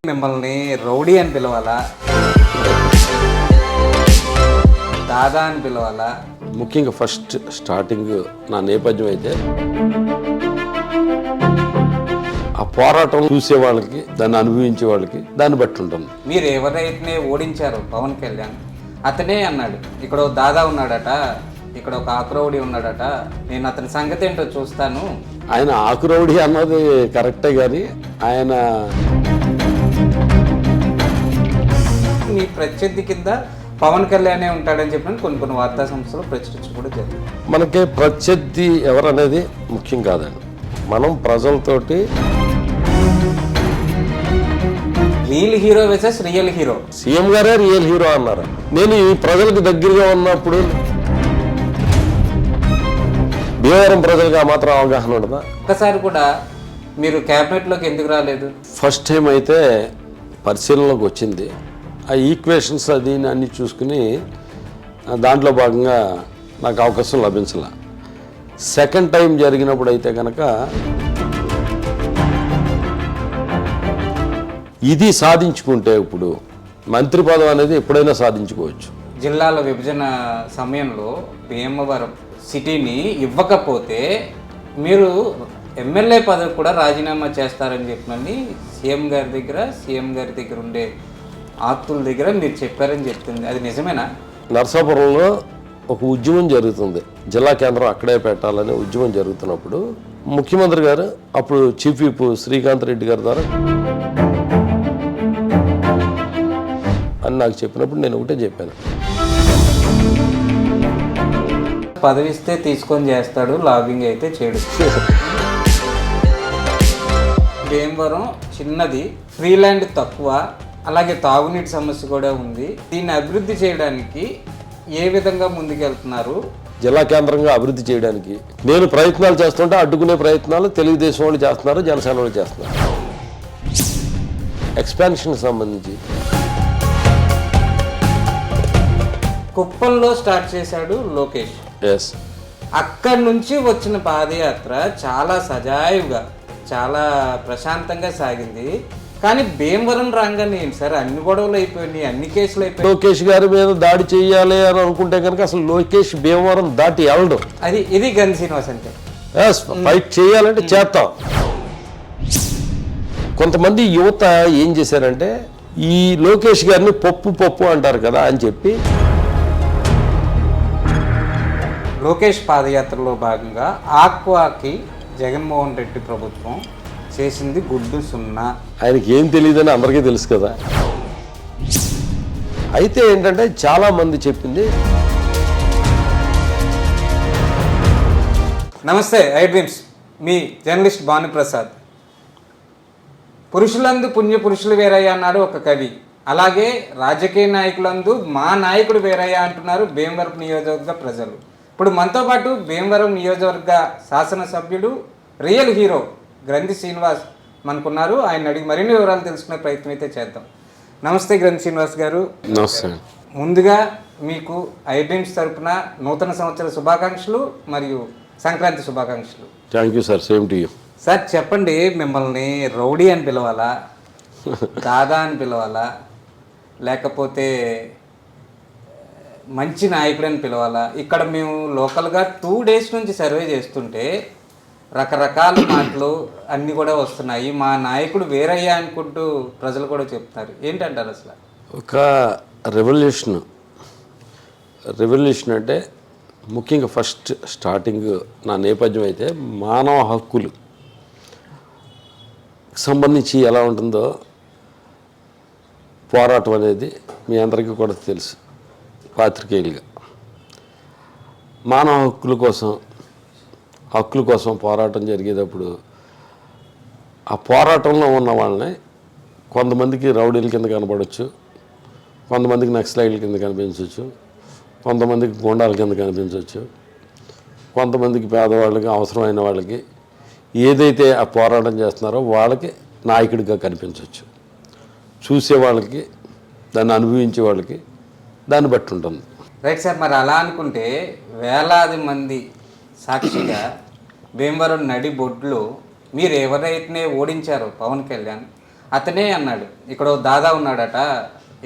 మిమ్మల్ని రౌడీ అని పిలవాలా, దాదా అని పిలవాలా? ముఖ్యంగా ఫస్ట్ స్టార్టింగ్ నా నేపథ్యం అయితే ఆ పోరాటం చూసే వాళ్ళకి, దాన్ని అనుభవించే వాళ్ళకి దాన్ని బట్టి ఉంటుంది. మీరు ఎవరైతే ఓడించారో పవన్ కళ్యాణ్, అతనే అన్నాడు ఇక్కడ ఓ దాదా ఉన్నాడట, ఇక్కడ ఒక ఆకురౌడి ఉన్నాడట, నేను అతని సంగతి ఏంటో చూస్తాను. ఆయన ఆకురౌడి అన్నది కరెక్టే, కానీ ఆయన మీ ప్రత్యర్థి కింద పవన్ కళ్యాణే ఉంటాడని చెప్పిన కొన్ని వార్తా సంస్థలు ప్రచురించడం కూడా జరిగింది. మనకి ప్రత్యర్థి ఎవరనేది ముఖ్యం కాదండి. మనం ప్రజలతోటి real hero versus real hero. CM గారే రియల్ హీరో అన్నారు. నేను ఈ ప్రజలకు దగ్గరగా ఉన్నప్పుడు భీమవరం ప్రజలకు ఆ మాత్రం అవగాహన ఉండదా? ఒక్కసారి కూడా మీరు క్యాబినెట్లోకి ఎందుకు రాలేదు? ఫస్ట్ టైం అయితే పరిశీలనలోకి వచ్చింది. ఆ ఈక్వేషన్స్ అది అన్నీ చూసుకుని దాంట్లో భాగంగా నాకు అవకాశం లభించాల. సెకండ్ టైం జరిగినప్పుడు అయితే కనుక ఇది సాధించుకుంటే ఇప్పుడు మంత్రి పదవి అనేది ఎప్పుడైనా సాధించుకోవచ్చు. జిల్లాల విభజన సమయంలో భీమవరం సిటీని ఇవ్వకపోతే మీరు ఎమ్మెల్యే పదవి కూడా రాజీనామా చేస్తారని చెప్పినని సీఎం గారి దగ్గర ఉండే ఆప్తుల దగ్గర మీరు చెప్పారని చెప్తుంది. అది నిజమేనా? నరసాపురంలో ఒక ఉద్యమం జరుగుతుంది, జిల్లా కేంద్రం అక్కడే పెట్టాలనే ఉద్యమం జరుగుతున్నప్పుడు ముఖ్యమంత్రి గారు అప్పుడు చీఫ్ విప్ శ్రీకాంత్ రెడ్డి గారి ద్వారా అని నాకు చెప్పినప్పుడు నేను ఒకటే చెప్పాను, పదవి ఇస్తే తీసుకొని చేస్తాడు, లాబింగ్ అయితే చేయడు. భీమవరం చిన్నది, ఫ్రీ ల్యాండ్ తక్కువ, అలాగే తాగునీటి సమస్య కూడా ఉంది. దీన్ని అభివృద్ధి చేయడానికి ఏ విధంగా ముందుకెళ్తున్నారు? జిల్లా కేంద్రంగా అభివృద్ధి చేయడానికి నేను ప్రయత్నాలు చేస్తుంటే అడ్డుకునే ప్రయత్నాలు తెలుగుదేశం వాళ్ళు చేస్తున్నారు, జనసేన వాళ్ళు చేస్తున్నారు. ఎక్స్పాన్షన్ సంబంధించి కుప్పంలో స్టార్ట్ చేశాడు లోకేష్. ఎస్, అక్కడి నుంచి వచ్చిన పాదయాత్ర చాలా సజావుగా, చాలా ప్రశాంతంగా సాగింది. కానీ భీమవరం రాగానే ఏంటి సార్ అన్ని గొడవలు అయిపోయినాయి, అన్ని కేసులు అయిపోయి. లోకేష్ గారి మీద దాడి చేయాలి అని అనుకుంటే కనుక అసలు లోకేష్ భీమవరం దాటి వెళ్ళడం. ఇది గన్ శ్రీనివాస్ అంటే. ఫైట్ చేయాలంటే చేస్తాం. కొంతమంది యువత ఏం చేశారంటే ఈ లోకేష్ గారిని పప్పు అంటారు కదా అని చెప్పి లోకేష్ పాదయాత్రలో భాగంగా ఆక్వాకి జగన్మోహన్ రెడ్డి ప్రభుత్వం చేసింది గుడ్డు సున్నా. ఆయనకి ఏం తెలియదని అందరికీ తెలుసు కదా. అయితే ఏంటంటే చాలామంది చెప్పింది. నమస్తే ఐ డ్రీమ్స్, మీ జర్నలిస్ట్ భానుప్రసాద్. పురుషులందు పుణ్య పురుషులు వేరయ్యా అన్నాడు ఒక కవి. అలాగే రాజకీయ నాయకులందు మా నాయకుడు వేరయ్యా అంటున్నారు భీమవరం నియోజకవర్గ ప్రజలు. ఇప్పుడు మనతో పాటు భీమవరం నియోజకవర్గ శాసనసభ్యుడు రియల్ హీరో గ్రంథి శ్రీనివాస్ మనకున్నారు. ఆయన అడిగి మరిన్ని వివరాలు తెలుసుకునే ప్రయత్నం అయితే చేద్దాం. నమస్తే గ్రంథి శ్రీనివాస్ గారు. నమస్తే. ముందుగా మీకు ఐ డ్రీమ్స్ తరపున నూతన సంవత్సర శుభాకాంక్షలు మరియు సంక్రాంతి శుభాకాంక్షలు. Thank you sir, same to you. Sir చెప్పండి, మిమ్మల్ని రౌడీ అని పిలవాలా, దాదా అని పిలవాలా, లేకపోతే మంచి నాయకుడు అని పిలవాలా? ఇక్కడ మేము లోకల్గా 2 days నుంచి సర్వే చేస్తుంటే రకరకాల మాటలు అన్నీ కూడా వస్తున్నాయి. మా నాయకుడు వేరయ్యా అనుకుంటూ ప్రజలు కూడా చెప్తారు. ఏంటంటారు అసలు? ఒక రెవల్యూషన్ అంటే ముఖ్యంగా ఫస్ట్ స్టార్టింగ్ నా నేపథ్యం అయితే మానవ హక్కులు సంబంధించి ఎలా ఉంటుందో పోరాటం అనేది మీ అందరికీ కూడా తెలుసు. పాత్రికేయులుగా మానవ హక్కుల కోసం పోరాటం జరిగేటప్పుడు ఆ పోరాటంలో ఉన్న వాళ్ళని కొంతమందికి రౌడీల కింద కనపడవచ్చు, కొంతమందికి నక్సలైట్ల కింద కనిపించవచ్చు, కొంతమందికి గూండాల కింద కనిపించవచ్చు, కొంతమందికి పేదవాళ్ళకి, అవసరమైన వాళ్ళకి ఏదైతే ఆ పోరాటం చేస్తున్నారో వాళ్ళకి నాయకుడిగా కనిపించవచ్చు. చూసే వాళ్ళకి, దాన్ని అనుభవించే వాళ్ళకి దాన్ని బట్టి ఉంటుంది. రైట్ సార్, మరి అలా అనుకుంటే వేలాది మంది సాక్షిగా భీమవరం నడి బొడ్లో మీరు ఎవరైతే ఓడించారో పవన్ కళ్యాణ్, అతనే అన్నాడు, ఇక్కడ ఓ దాదా ఉన్నాడట,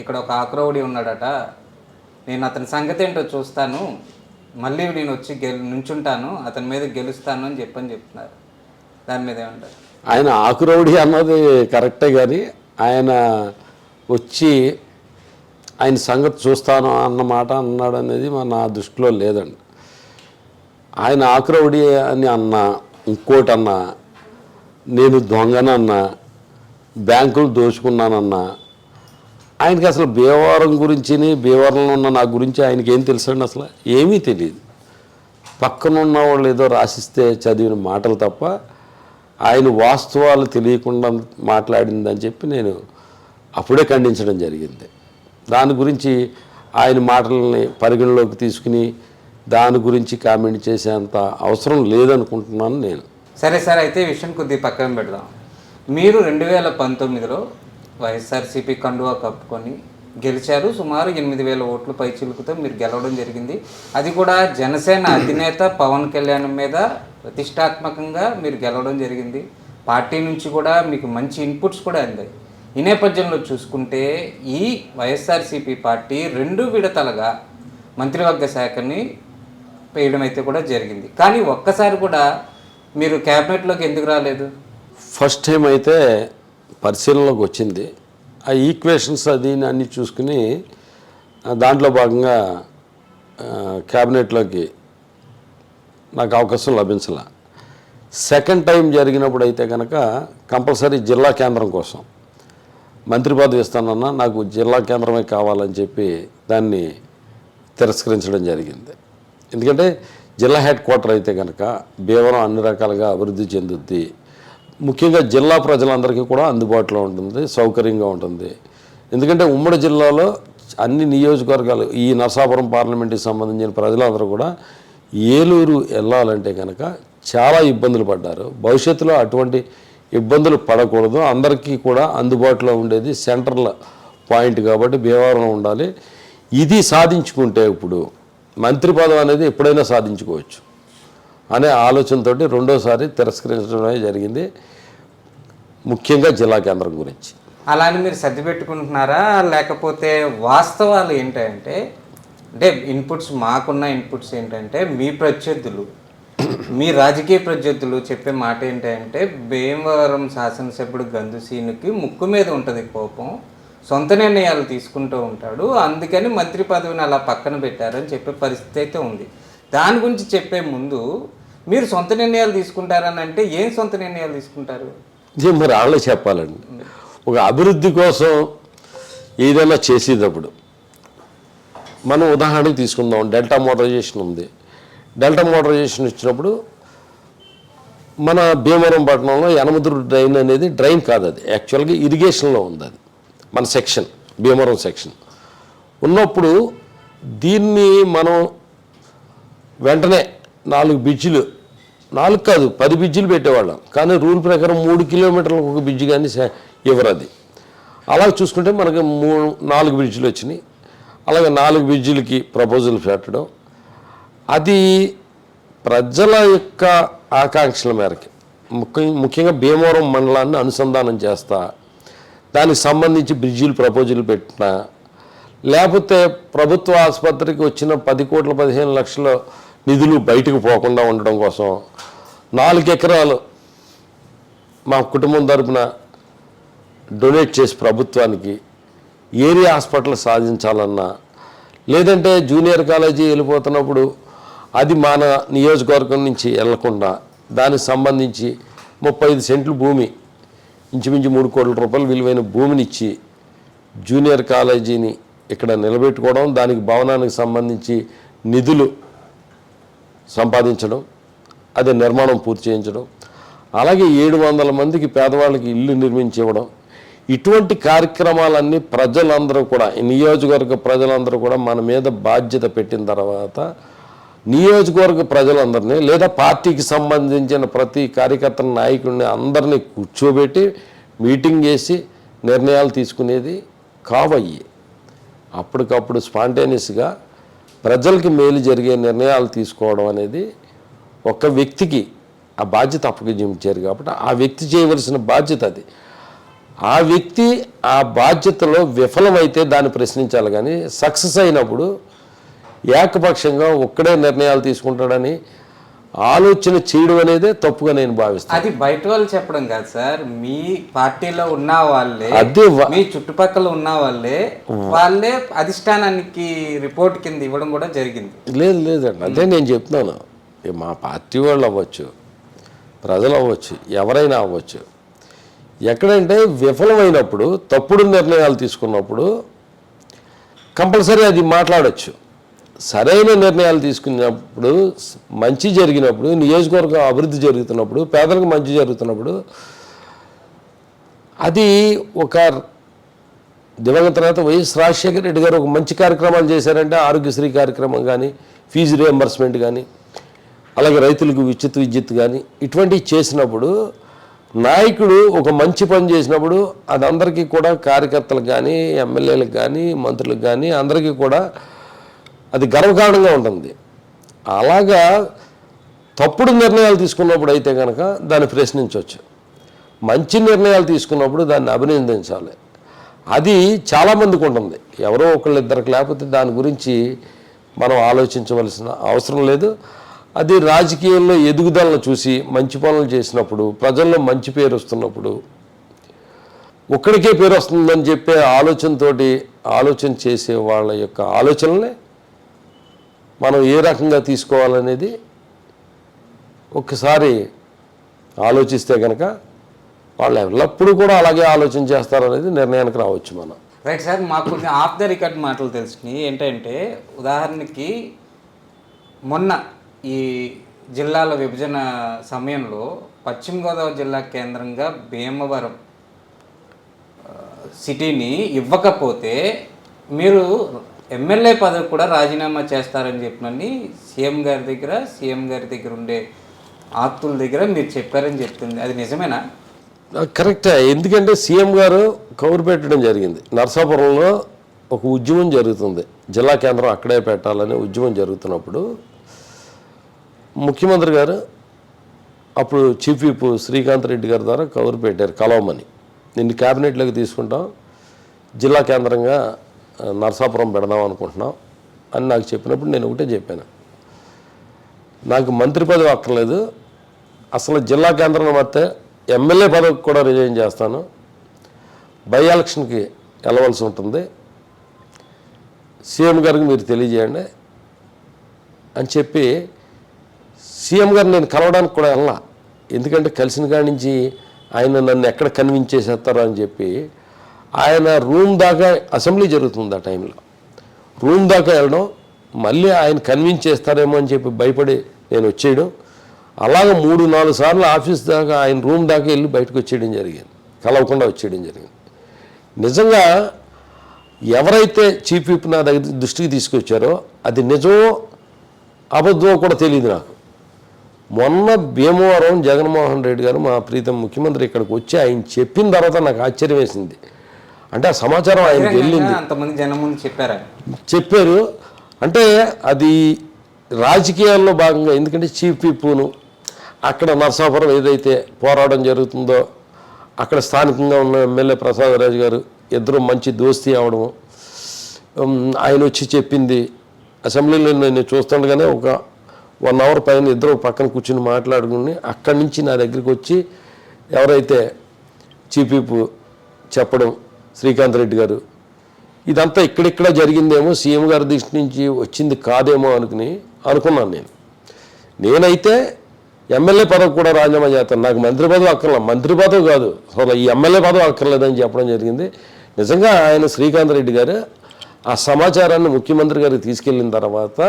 ఇక్కడ ఒక ఆక్రౌడి ఉన్నాడట, నేను అతని సంగతి ఏంటో చూస్తాను, మళ్ళీ నేను వచ్చి నుంచుంటాను, అతని మీద గెలుస్తాను అని చెప్తున్నారు. దాని మీద ఏమంటారు? ఆయన ఆకురౌడి అన్నది కరెక్టే, కానీ ఆయన వచ్చి ఆయన సంగతి చూస్తాను అన్నమాట అన్నాడు అనేది నా దృష్టిలో లేదండి. ఆయన ఆకురౌడి అని అన్నా, ఇంకోటి అన్నా, నేను దొంగనన్నా, బ్యాంకులు దోచుకున్నానన్నా, ఆయనకి అసలు భీమవరం గురించి, భీమవరంలో ఉన్న నా గురించి ఆయనకి ఏం తెలుసండి? అసలు ఏమీ తెలియదు. పక్కనున్న వాళ్ళు ఏదో రాసిస్తే చదివిన మాటలు తప్ప ఆయన వాస్తవాలు తెలియకుండా మాట్లాడిందని చెప్పి నేను అప్పుడే ఖండించడం జరిగింది. దాని గురించి ఆయన మాటలని పరిగణలోకి తీసుకుని దాని గురించి కామెంట్ చేసేంత అవసరం లేదనుకుంటున్నాను నేను. సరే సార్, అయితే ఈ విషయం కొద్దిగా పక్కన పెడదాం. మీరు 2019లో వైఎస్ఆర్సీపీ కండువా కప్పుకొని గెలిచారు. సుమారు 8,000 ఓట్లు పైచిలుకుతో మీరు గెలవడం జరిగింది. అది కూడా జనసేన అధినేత పవన్ కళ్యాణ్ మీద ప్రతిష్టాత్మకంగా మీరు గెలవడం జరిగింది. పార్టీ నుంచి కూడా మీకు మంచి ఇన్పుట్స్ కూడా అందాయి. ఈ నేపథ్యంలో చూసుకుంటే ఈ వైఎస్ఆర్సీపీ పార్టీ 2 విడతలుగా మంత్రివర్గ శాఖని వేయడం అయితే కూడా జరిగింది. కానీ ఒక్కసారి కూడా మీరు క్యాబినెట్లోకి ఎందుకు రాలేదు? ఫస్ట్ టైం అయితే పరిశీలనలోకి వచ్చింది. ఆ ఈక్వేషన్స్ అది అన్నీ చూసుకుని దాంట్లో భాగంగా క్యాబినెట్లోకి నాకు అవకాశం లభించాల. సెకండ్ టైం జరిగినప్పుడు అయితే కనుక కంపల్సరీ జిల్లా కేంద్రం కోసం మంత్రి పదవి ఇస్తానన్నా, నాకు జిల్లా కేంద్రమే కావాలని చెప్పి దాన్ని తిరస్కరించడం జరిగింది. ఎందుకంటే జిల్లా హెడ్ క్వార్టర్ అయితే కనుక భీమవరం అన్ని రకాలుగా అభివృద్ధి చెందుద్ది. ముఖ్యంగా జిల్లా ప్రజలందరికీ కూడా అందుబాటులో ఉంటుంది, సౌకర్యంగా ఉంటుంది. ఎందుకంటే ఉమ్మడి జిల్లాలో అన్ని నియోజకవర్గాలు, ఈ నరసాపురం పార్లమెంట్కి సంబంధించిన ప్రజలందరూ కూడా ఏలూరు వెళ్ళాలంటే కనుక చాలా ఇబ్బందులు పడ్డారు. భవిష్యత్తులో అటువంటి ఇబ్బందులు పడకూడదు, అందరికీ కూడా అందుబాటులో ఉండేది సెంట్రల్ పాయింట్ కాబట్టి భీమవరం ఉండాలి. ఇది సాధించుకుంటే ఇప్పుడు మంత్రి పదవి అనేది ఎప్పుడైనా సాధించుకోవచ్చు అనే ఆలోచనతో రెండోసారి తిరస్కరించడమే జరిగింది, ముఖ్యంగా జిల్లా కేంద్రం గురించి. అలానే మీరు సర్ది పెట్టుకుంటున్నారా, లేకపోతే వాస్తవాలు ఏంటంటే, అంటే ఇన్పుట్స్ మాకున్న ఇన్పుట్స్ ఏంటంటే, మీ ప్రత్యర్థులు, మీ రాజకీయ ప్రత్యర్థులు చెప్పే మాట ఏంటంటే, భీమవరం శాసనసభ్యుడు గంధుసీనుకి ముక్కు మీద ఉంటుంది కోపం, సొంత నిర్ణయాలు తీసుకుంటూ ఉంటాడు, అందుకని మంత్రి పదవిని అలా పక్కన పెట్టారని చెప్పే పరిస్థితి అయితే ఉంది. దాని గురించి చెప్పే ముందు మీరు సొంత నిర్ణయాలు తీసుకుంటారని అంటే ఏం సొంత నిర్ణయాలు తీసుకుంటారు? ఇది మరి వాళ్ళే చెప్పాలండి. ఒక అభివృద్ధి కోసం ఏదైనా చేసేటప్పుడు మనం ఉదాహరణకు తీసుకుందాం, డెల్టా మోటరైజేషన్ ఉంది. డెల్టా మోటరైజేషన్ ఇచ్చినప్పుడు మన భీమవరం పట్టణంలో యనమదురు డ్రైన్ అనేది డ్రైన్ కాదు, అది యాక్చువల్గా ఇరిగేషన్లో ఉంది. అది మన సెక్షన్, భీమవరం సెక్షన్ ఉన్నప్పుడు దీన్ని మనం వెంటనే 4 బ్రిడ్జిలు, 4 కాదు 10 బ్రిడ్జిలు పెట్టేవాళ్ళం. కానీ రూల్ ప్రకారం 3 కిలోమీటర్లకు ఒక బ్రిడ్జి కానీ ఇవ్వరు. అది అలా చూసుకుంటే మనకి 4 బ్రిడ్జిలు వచ్చినాయి. అలాగే 4 బ్రిడ్జిలకి ప్రపోజల్ పెట్టడం, అది ప్రజల యొక్క ఆకాంక్షల మేరకు ముఖ్యంగా భీమవరం మండలాన్ని అనుసంధానం చేస్తా, దానికి సంబంధించి బ్రిడ్జిలు ప్రపోజల్ పెట్టినా, లేకపోతే ప్రభుత్వ ఆసుపత్రికి వచ్చిన 10 కోట్ల 15 లక్షల నిధులు బయటకు పోకుండా ఉండడం కోసం 4 ఎకరాలు మా కుటుంబం తరపున డొనేట్ చేసి ప్రభుత్వానికి ఏరియా హాస్పిటల్ సాధించాలన్నా, లేదంటే జూనియర్ కాలేజీ వెళ్ళిపోతున్నప్పుడు అది మన నియోజకవర్గం నుంచి వెళ్లకుండా దానికి సంబంధించి 35 సెంట్లు భూమి, ఇంచుమించు 3 కోట్ల రూపాయలు విలువైన భూమిని ఇచ్చి జూనియర్ కాలేజీని ఇక్కడ నిలబెట్టుకోవడం, దానికి భవనానికి సంబంధించి నిధులు సంపాదించడం, అదే నిర్మాణం పూర్తి చేయించడం, అలాగే 700 మందికి పేదవాళ్ళకి ఇల్లు నిర్మించి ఇవ్వడం, ఇటువంటి కార్యక్రమాలన్నీ ప్రజలందరూ కూడా, నియోజకవర్గ ప్రజలందరూ కూడా మన మీద బాధ్యత పెట్టిన తర్వాత నియోజకవర్గ ప్రజలందరినీ లేదా పార్టీకి సంబంధించిన ప్రతి కార్యకర్త నాయకుడిని అందరినీ కూర్చోబెట్టి మీటింగ్ చేసి నిర్ణయాలు తీసుకునేది కావయ్యి. అప్పటికప్పుడు స్పాంటేనియస్గా ప్రజలకి మేలు జరిగే నిర్ణయాలు తీసుకోవడం అనేది ఒక వ్యక్తికి ఆ బాధ్యత అప్పగించారు కాబట్టి ఆ వ్యక్తి చేయవలసిన బాధ్యత అది. ఆ వ్యక్తి ఆ బాధ్యతలో విఫలమైతే దాన్ని ప్రశ్నించాలి, కానీ సక్సెస్ అయినప్పుడు ఏకపక్షంగా ఒక్కడే నిర్ణయాలు తీసుకుంటాడని ఆలోచన చేయడం అనేదే తప్పుగా నేను భావిస్తాను. అది బయట వాళ్ళు చెప్పడం కాదు సార్, మీ పార్టీలో ఉన్న వాళ్ళే, అదే మీ చుట్టుపక్కల ఉన్న వాళ్ళే అధిష్టానానికి రిపోర్ట్ కింద ఇవ్వడం కూడా జరిగింది. లేదండి, అదే నేను చెప్తున్నాను. మా పార్టీ వాళ్ళు అవ్వచ్చు, ప్రజలు అవ్వచ్చు, ఎవరైనా అవ్వచ్చు. ఎక్కడంటే విఫలమైనప్పుడు, తప్పుడు నిర్ణయాలు తీసుకున్నప్పుడు కంపల్సరీ అది మాట్లాడచ్చు. సరైన నిర్ణయాలు తీసుకున్నప్పుడు, మంచి జరిగినప్పుడు, నియోజకవర్గం అభివృద్ధి జరుగుతున్నప్పుడు, పేదలకు మంచి జరుగుతున్నప్పుడు, అది ఒక దివంగత నేత వైఎస్ రాజశేఖర రెడ్డి గారు ఒక మంచి కార్యక్రమాలు చేశారంటే, ఆరోగ్యశ్రీ కార్యక్రమం కానీ, ఫీజు రియంబర్స్మెంట్ కానీ, అలాగే రైతులకు ఉచిత విద్యుత్ కానీ, ఇటువంటివి చేసినప్పుడు నాయకుడు ఒక మంచి పని చేసినప్పుడు అది అందరికీ కూడా, కార్యకర్తలకు కానీ, ఎమ్మెల్యేలకు కానీ, మంత్రులకు కానీ అందరికీ కూడా అది గర్వకారణంగా ఉంటుంది. అలాగా తప్పుడు నిర్ణయాలు తీసుకున్నప్పుడు అయితే కనుక దాన్ని ప్రశ్నించవచ్చు. మంచి నిర్ణయాలు తీసుకున్నప్పుడు దాన్ని అభినందించాలి. అది చాలామందికి ఉంటుంది, ఎవరో ఒకళ్ళిద్దరికి, లేకపోతే దాని గురించి మనం ఆలోచించవలసిన అవసరం లేదు. అది రాజకీయాల్లో ఎదుగుదలను చూసి మంచి పనులు చేసినప్పుడు, ప్రజల్లో మంచి పేరు వస్తున్నప్పుడు, ఒక్కడికే పేరు వస్తుందని చెప్పే ఆలోచనతోటి ఆలోచన చేసే వాళ్ళ యొక్క ఆలోచనలే మనం ఏ రకంగా తీసుకోవాలనేది ఒక్కసారి ఆలోచిస్తే కనుక వాళ్ళు ఎల్లప్పుడూ కూడా అలాగే ఆలోచన చేస్తారనేది నిర్ణయానికి రావచ్చు మనం. రైట్ సార్, మాకు కొన్ని ఆఫ్ ద రికార్డ్ మాటలు తెలిసినాయి. ఏంటంటే ఉదాహరణకి మొన్న ఈ జిల్లాల విభజన సమయంలో పశ్చిమ గోదావరి జిల్లా కేంద్రంగా భీమవరం సిటీని ఇవ్వకపోతే మీరు ఎమ్మెల్యే పదవి కూడా రాజీనామా చేస్తారని చెప్పినని సీఎం గారి దగ్గర ఉండే ఆప్తుల దగ్గర మీరు చెప్పారని చెప్తుంది. అది నిజమేనా? కరెక్టే. ఎందుకంటే సీఎం గారు కౌరు పెట్టడం జరిగింది. నరసాపురంలో ఒక ఉద్యమం జరుగుతుంది, జిల్లా కేంద్రం అక్కడే పెట్టాలని ఉద్యమం జరుగుతున్నప్పుడు ముఖ్యమంత్రి గారు అప్పుడు చీఫ్ విప్ శ్రీకాంత్ రెడ్డి గారి ద్వారా కౌరు పెట్టారు, కలవమని. నిన్ను క్యాబినెట్లోకి తీసుకుంటాం, జిల్లా కేంద్రంగా నరసాపురం పెడదాం అనుకుంటున్నాం అని నాకు చెప్పినప్పుడు నేను ఒకటే చెప్పాను, నాకు మంత్రి పదవి అక్కర్లేదు, అసలు జిల్లా కేంద్రంలో మొత్తం ఎమ్మెల్యే పదవికి కూడా రిజైన్ చేస్తాను, బై ఎలక్షన్కి వెళ్ళవలసి ఉంటుంది, సీఎం గారికి మీరు తెలియజేయండి అని చెప్పి సీఎం గారు నేను కలవడానికి కూడా వెళ్ళా. ఎందుకంటే కలిసిన కాడి నుంచి ఆయన నన్ను ఎక్కడ కన్విన్స్ చేసేస్తారో అని చెప్పి ఆయన రూమ్ దాకా, అసెంబ్లీ జరుగుతుంది ఆ టైంలో, రూమ్ దాకా వెళ్ళడం, మళ్ళీ ఆయన కన్విన్స్ చేస్తారేమో అని చెప్పి భయపడి నేను వచ్చేయడం, అలాగ 3-4 సార్లు ఆఫీస్ దాకా ఆయన రూమ్ దాకా వెళ్ళి బయటకు వచ్చేయడం జరిగింది, కలవకుండా వచ్చేయడం జరిగింది. నిజంగా ఎవరైతే చీఫ్ విప్ నా దగ్గర దృష్టికి తీసుకొచ్చారో అది నిజమో అబద్ధమో కూడా తెలియదు నాకు. మొన్న భీమవరం జగన్మోహన్ రెడ్డి గారు, మా ప్రీతం ముఖ్యమంత్రి, ఇక్కడికి వచ్చి ఆయన చెప్పిన తర్వాత నాకు ఆశ్చర్యం వేసింది. అంటే ఆ సమాచారం ఆయనకి వెళ్ళింది, అంతమంది జనం ముందు చెప్పారు. అంటే అది రాజకీయాల్లో భాగంగా, ఎందుకంటే చీఫ్ విప్ను అక్కడ నరసాపురం ఏదైతే పోరాటం జరుగుతుందో అక్కడ స్థానికంగా ఉన్న ఎమ్మెల్యే ప్రసాదరాజు గారు ఇద్దరు మంచి దోస్తీ అవడము, ఆయన వచ్చి చెప్పింది అసెంబ్లీలో నేను చూస్తుండగానే ఒక 1 అవర్ పైన ఇద్దరు పక్కన కూర్చుని మాట్లాడుకుని అక్కడి నుంచి నా దగ్గరికి వచ్చి ఎవరైతే చీఫ్ విప్ చెప్పడం శ్రీకాంత్ రెడ్డి గారు, ఇదంతా ఇక్కడిక్కడ జరిగిందేమో, సీఎం గారి దృష్టి నుంచి వచ్చింది కాదేమో అనుకున్నాను. నేనైతే ఎమ్మెల్యే పదవి కూడా రాజీనామా చేస్తాను, నాకు మంత్రి పదవి అక్కర్లేదు, మంత్రి పదవి కాదు అసలు ఈ ఎమ్మెల్యే పదవి అక్కర్లేదని చెప్పడం జరిగింది. నిజంగా ఆయన శ్రీకాంత్ రెడ్డి గారు ఆ సమాచారాన్ని ముఖ్యమంత్రి గారికి తీసుకెళ్ళిన తర్వాత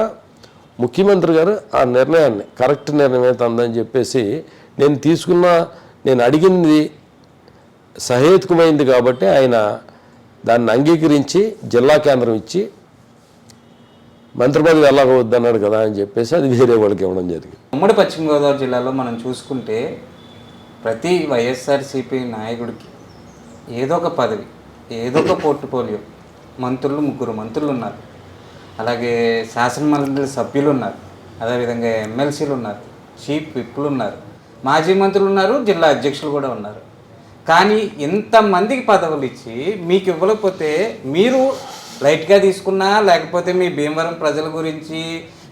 ముఖ్యమంత్రి గారు ఆ నిర్ణయాన్ని కరెక్ట్ నిర్ణయమే తందని చెప్పేసి, నేను అడిగింది సహేతుకమైంది కాబట్టి ఆయన దాన్ని అంగీకరించి జిల్లా కేంద్రం ఇచ్చి మంత్రి పదవి వెళ్ళవద్దన్నాడు కదా అని చెప్పేసి అది వేరే వాళ్ళకి ఇవ్వడం జరిగింది. ఉమ్మడి పశ్చిమ గోదావరి జిల్లాలో మనం చూసుకుంటే ప్రతి వైఎస్ఆర్సీపీ నాయకుడికి ఏదో ఒక పదవి, ఏదో ఒక పోర్ట్ఫోలియో, 3 మంత్రులు ఉన్నారు, అలాగే శాసనమండలి సభ్యులు ఉన్నారు, అదేవిధంగా ఎమ్మెల్సీలు ఉన్నారు, చీఫ్ విప్లు ఉన్నారు, మాజీ మంత్రులు ఉన్నారు, జిల్లా అధ్యక్షులు కూడా ఉన్నారు. కానీ ఇంతమందికి పదవులు ఇచ్చి మీకు ఇవ్వలేకపోతే మీరు లైట్గా తీసుకున్నా, లేకపోతే మీ భీమవరం ప్రజల గురించి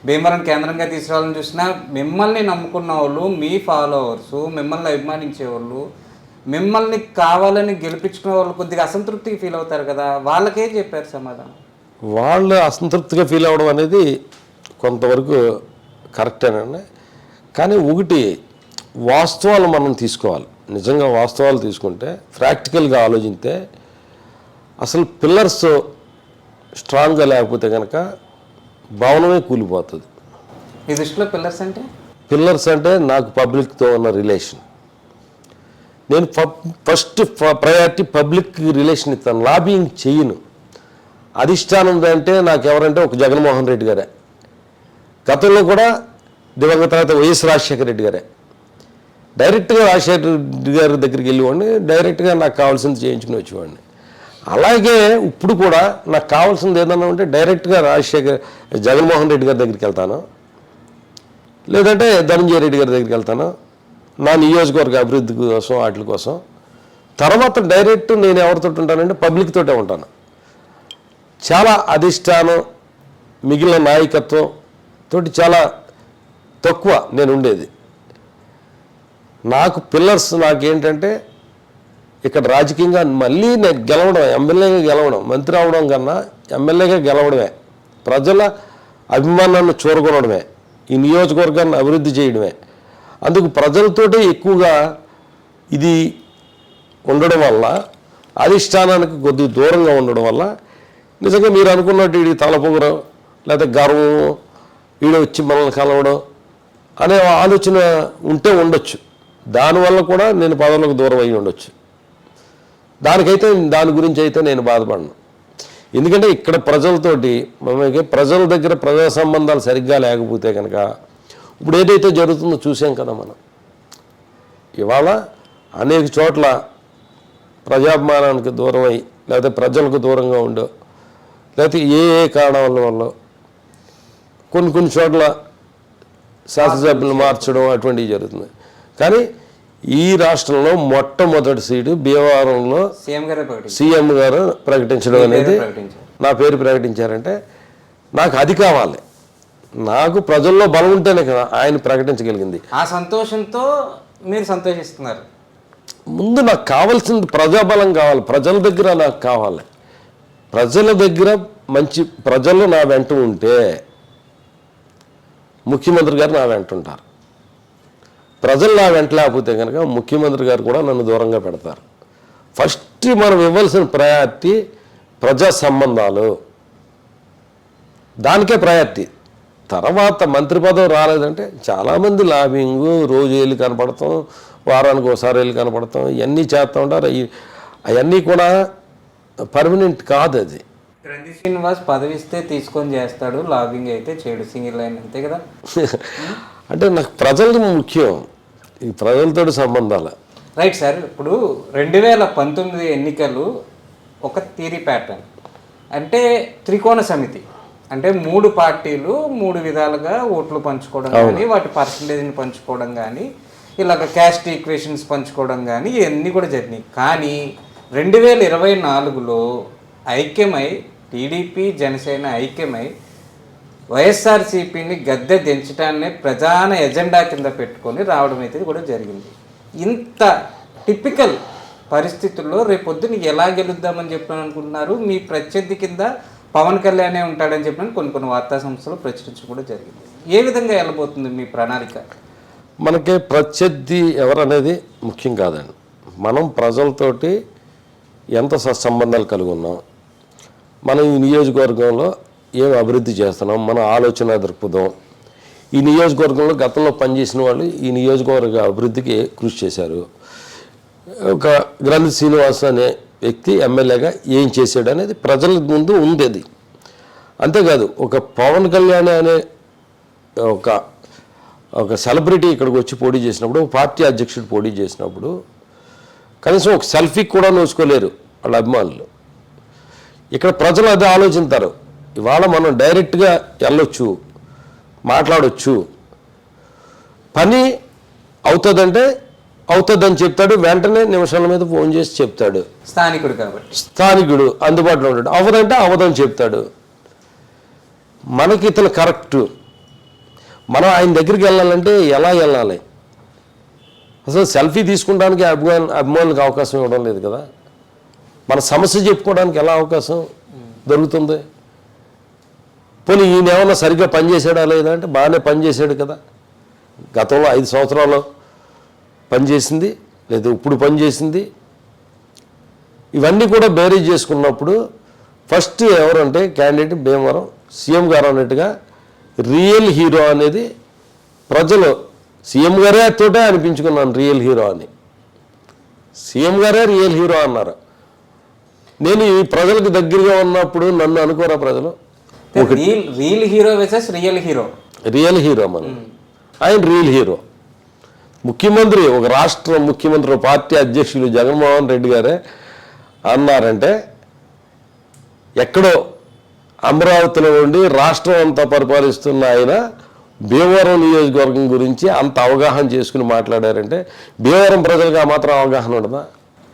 భీమవరం కేంద్రంగా తీసుకురావాలని చూసినా, మిమ్మల్ని నమ్ముకున్న వాళ్ళు, మీ ఫాలోవర్స్, మిమ్మల్ని అభిమానించే వాళ్ళు, మిమ్మల్ని కావాలని గెలిపించుకునే వాళ్ళు కొద్దిగా అసంతృప్తికి ఫీల్ అవుతారు కదా, వాళ్ళకేం చెప్పారు సమాధానం? వాళ్ళు అసంతృప్తిగా ఫీల్ అవ్వడం అనేది కొంతవరకు కరెక్టేనండి. కానీ ఒకటి వాస్తవాలు మనం తీసుకోవాలి. నిజంగా వాస్తవాలు తీసుకుంటే, ప్రాక్టికల్గా ఆలోచిస్తే, అసలు పిల్లర్స్ స్ట్రాంగ్గా లేకపోతే కనుక భవనమే కూలిపోతుంది. ఈ దృష్టిలో పిల్లర్స్ అంటే నాకు పబ్లిక్తో ఉన్న రిలేషన్. నేను ఫస్ట్ ప్రయారిటీ పబ్లిక్ రిలేషన్ ఇస్తాను, లాబింగ్ చేయను. అధిష్టానం అంటే నాకు ఎవరంటే ఒక జగన్మోహన్ రెడ్డి గారే, గతంలో కూడా దివంగత తర్వాత వైఎస్ రాజశేఖర రెడ్డి గారే. డైరెక్ట్గా రాజశేఖర రెడ్డి గారి దగ్గరికి వెళ్ళేవాడిని, డైరెక్ట్గా నాకు కావాల్సింది చేయించుకుని వచ్చేవాడిని. అలాగే ఇప్పుడు కూడా నాకు కావాల్సింది ఏదన్నా ఉంటే డైరెక్ట్గా జగన్మోహన్ రెడ్డి గారి దగ్గరికి వెళ్తాను, లేదంటే ధనంజయ రెడ్డి గారి దగ్గరికి వెళ్తాను, నా నియోజకవర్గ అభివృద్ధి కోసం వాటి కోసం. తర్వాత డైరెక్ట్ నేను ఎవరితో ఉంటానంటే పబ్లిక్ తోటే ఉంటాను. చాలా అధిష్టానం, మిగిలిన నాయకత్వం తోటి చాలా తక్కువ నేను ఉండేది. నాకు పిల్లర్స్ నాకేంటంటే, ఇక్కడ రాజకీయంగా మళ్ళీ నేను గెలవడం, ఎమ్మెల్యేగా గెలవడం, మంత్రి అవడం కన్నా ఎమ్మెల్యేగా గెలవడమే, ప్రజల అభిమానాన్ని చూరగొనడమే, ఈ నియోజకవర్గాన్ని అభివృద్ధి చేయడమే. అందుకు ప్రజలతోటే ఎక్కువగా ఇది ఉండడం వల్ల, అధిష్టానానికి కొద్దిగా దూరంగా ఉండడం వల్ల, నిజంగా మీరు అనుకున్నట్టు వీడి తలపొగరం లేకపోతే గర్వం, వీడు వచ్చి మనల్ని కలవడం అనే ఆలోచన ఉంటే ఉండొచ్చు. దానివల్ల కూడా నేను పదవులకు దూరం అయ్యి ఉండొచ్చు. దాని గురించి అయితే నేను బాధపడను. ఎందుకంటే ఇక్కడ ప్రజలతోటి మనకి ప్రజల దగ్గర ప్రజా సంబంధాలు సరిగ్గా లేకపోతే కనుక, ఇప్పుడు ఏదైతే జరుగుతుందో చూసాం కదా మనం. ఇవాళ అనేక చోట్ల ప్రజాభిమానానికి దూరమై, లేకపోతే ప్రజలకు దూరంగా ఉండో, లేకపోతే ఏ కారణాల వల్ల కొన్ని చోట్ల శాసనసభ్యులు మార్చడం అటువంటివి జరుగుతుంది. కానీ ఈ రాష్ట్రంలో మొట్టమొదటి సీటు భీమవరంలో సీఎం గారు ప్రకటించడం అనేది, నా పేరు ప్రకటించారంటే నాకు అది కావాలి. నాకు ప్రజల్లో బలం ఉంటేనే కదా ఆయన ప్రకటించగలిగింది. ఆ సంతోషంతో మీరు సంతోషిస్తున్నారు. ముందు నాకు కావాల్సింది ప్రజాబలం కావాలి, ప్రజల దగ్గర నాకు కావాలి. ప్రజల దగ్గర మంచి ప్రజలు నా వెంట ఉంటే ముఖ్యమంత్రి గారు నా వెంట ఉంటారు. ప్రజలు నా వెంట లేకపోతే కనుక ముఖ్యమంత్రి గారు కూడా నన్ను దూరంగా పెడతారు. ఫస్ట్ మనం ఇవ్వాల్సిన ప్రయారిటీ ప్రజా సంబంధాలు, దానికే ప్రయారిటీ. తర్వాత మంత్రి పదవి రాలేదంటే చాలామంది లాబింగు, రోజు వెళ్ళి కనపడతాం, వారానికి ఒకసారి వెళ్ళి కనపడతాం, ఇవన్నీ చేస్తూ ఉంటారు. అవన్నీ కూడా పర్మనెంట్ కాదు. అది రంజిత్ శ్రీనివాస్ పదవి ఇస్తే తీసుకొని చేస్తాడు, లాబింగ్ అయితే చేయడు, సింగిల్ లైన్, అంతే కదా. అంటే నాకు ప్రజలు ముఖ్యం, ఈ ప్రజలతో సంబంధాలు. Right sir. ఇప్పుడు 2019 ఎన్నికలు ఒక థియరీ ప్యాటర్న్, అంటే త్రికోణ సమితి, అంటే 3 పార్టీలు 3 విధాలుగా ఓట్లు పంచుకోవడం కానీ, వాటి పర్సంటేజ్ని పంచుకోవడం కానీ, ఇలాగ క్యాస్ట్ ఈక్వేషన్స్ పంచుకోవడం కానీ, ఇవన్నీ కూడా జరిగినాయి. కానీ 2024లో ఐక్యమై, టీడీపీ జనసేన ఐక్యమై వైఎస్ఆర్సీపీని గద్దె దించడాన్ని ప్రధాన ఎజెండా కింద పెట్టుకొని రావడం అయితే కూడా జరిగింది. ఇంత టిపికల్ పరిస్థితుల్లో రేపొద్దున ఎలా గెలుద్దామని చెప్పని అనుకుంటున్నారు? మీ ప్రత్యర్థి కింద పవన్ కళ్యాణే ఉంటాడని చెప్పిన కొన్ని వార్తా సంస్థలు ప్రచురించడం కూడా జరిగింది. ఏ విధంగా వెళ్ళబోతుంది మీ ప్రణాళిక? మనకి ప్రత్యర్థి ఎవరనేది ముఖ్యం కాదండి. మనం ప్రజలతోటి ఎంత సత్సంబంధాలు కలిగి ఉన్నాం, మనం ఈ నియోజకవర్గంలో ఏం అభివృద్ధి చేస్తున్నాం, మన ఆలోచన దృక్పథం, ఈ నియోజకవర్గంలో గతంలో పనిచేసిన వాళ్ళు ఈ నియోజకవర్గ అభివృద్ధికి కృషి చేశారు. ఒక గ్రంథి శ్రీనివాస్ అనే వ్యక్తి ఎమ్మెల్యేగా ఏం చేశాడు అనేది ప్రజల ముందు ఉండేది. అంతేకాదు ఒక పవన్ కళ్యాణ్ అనే ఒక సెలబ్రిటీ ఇక్కడికి వచ్చి పోటీ చేసినప్పుడు, ఒక పార్టీ అధ్యక్షుడు పోటీ చేసినప్పుడు కనీసం ఒక సెల్ఫీ కూడా నోచుకోలేరు వాళ్ళ అభిమానులు. ఇక్కడ ప్రజలు అదే ఆలోచిస్తారు. ఇవాళ మనం డైరెక్ట్గా వెళ్ళొచ్చు, మాట్లాడవచ్చు, పని అవుతుందంటే అవుతుందని చెప్తాడు, వెంటనే నిమిషాల మీద ఫోన్ చేసి చెప్తాడు. స్థానికుడు కాబట్టి స్థానికుడు అందుబాటులో ఉంటాడు. అవదంటే అవదని చెప్తాడు. మనకి ఇతను కరెక్టు. మనం ఆయన దగ్గరికి వెళ్ళాలంటే ఎలా వెళ్ళాలి? అసలు సెల్ఫీ తీసుకుంటానికి అభిమానులకు అవకాశం ఇవ్వడం లేదు కదా. మన సమస్య చెప్పుకోవడానికి ఎలా అవకాశం దొరుకుతుంది? పోనీ ఈయన ఏమన్నా సరిగ్గా పనిచేసాడా లేదా అంటే బాగానే పనిచేశాడు కదా. గతంలో 5 సంవత్సరాలు పనిచేసింది, లేదా ఇప్పుడు పనిచేసింది. ఇవన్నీ కూడా బేరీజ్ చేసుకున్నప్పుడు ఫస్ట్ ఎవరంటే క్యాండిడేట్ భీమవరం సీఎం గారు అన్నట్టుగా రియల్ హీరో అనేది ప్రజలు సీఎం గారే తోటే అనిపించుకున్నాను రియల్ హీరో అని. సీఎం గారే రియల్ హీరో అన్నారు. నేను ఈ ప్రజలకు దగ్గరగా ఉన్నప్పుడు నన్ను అనుకోరా ప్రజలు? Real hero versus real hero. Real hero మనం, ఆయన రియల్ హీరో. ముఖ్యమంత్రి, ఒక రాష్ట్ర ముఖ్యమంత్రి, పార్టీ అధ్యక్షులు జగన్మోహన్ రెడ్డి గారే అన్నారంటే ఎక్కడో అమరావతిలో ఉండి రాష్ట్రం అంతా పరిపాలిస్తున్న ఆయన భీమవరం నియోజకవర్గం గురించి అంత అవగాహన చేసుకుని మాట్లాడారంటే భీమవరం ప్రజలకు ఆ మాత్రం అవగాహన ఉండదా?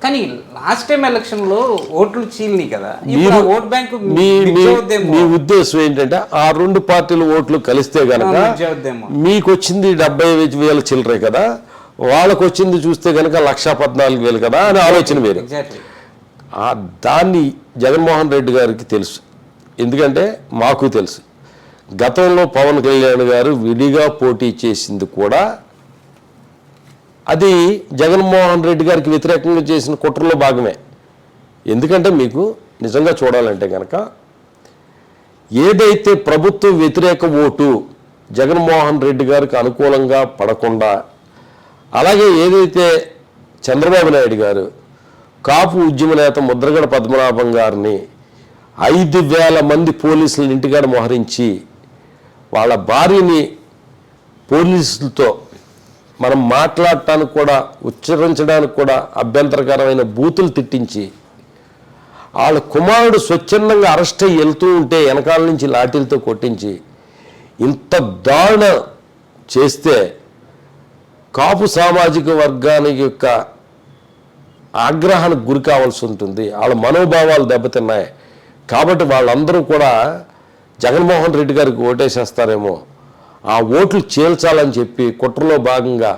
కానీ లాస్ట్ టైం ఎలక్షన్ లో ఓట్లు చీలినాయి కదా. ఓట్ బ్యాంక్ మీ ఉద్దేశం ఏంటంటే ఆ 2 పార్టీలు ఓట్లు కలిస్తే గనక మీకు వచ్చింది 70,000 చిల్లరే కదా, వాళ్ళకు వచ్చింది చూస్తే గనక 1,14,000 కదా అని ఆలోచన వేరు. దాన్ని జగన్మోహన్ రెడ్డి గారికి తెలుసు, ఎందుకంటే మాకు తెలుసు. గతంలో పవన్ కళ్యాణ్ గారు విడిగా పోటీ చేసింది కూడా అది జగన్మోహన్ రెడ్డి గారికి వ్యతిరేకంగా చేసిన కుట్రలో భాగమే. ఎందుకంటే మీకు నిజంగా చూడాలంటే కనుక ఏదైతే ప్రభుత్వ వ్యతిరేక ఓటు జగన్మోహన్ రెడ్డి గారికి అనుకూలంగా పడకుండా, అలాగే ఏదైతే చంద్రబాబు నాయుడు గారు కాపు ఉద్యమ నేత ముద్రగడ పద్మనాభం గారిని 5,000 మంది పోలీసులను ఇంటికాడ మోహరించి వాళ్ళ భార్యని పోలీసులతో మనం మాట్లాడటానికి కూడా, ఉచ్చరించడానికి కూడా అభ్యంతరకరమైన బూతులు తిట్టించి వాళ్ళ కుమారుడు స్వచ్ఛందంగా అరెస్ట్ అయ్యి వెళ్తూ ఉంటే వెనకాల నుంచి లాఠీలతో కొట్టించి ఇంత దారుణ చేస్తే కాపు సామాజిక వర్గానికి యొక్క ఆగ్రహానికి గురి కావాల్సి ఉంటుంది. వాళ్ళ మనోభావాలు దెబ్బతిన్నాయి కాబట్టి వాళ్ళందరూ కూడా జగన్మోహన్ రెడ్డి గారికి ఓటేసేస్తారేమో, ఆ ఓట్లు చీల్చాలని చెప్పి కుట్రలో భాగంగా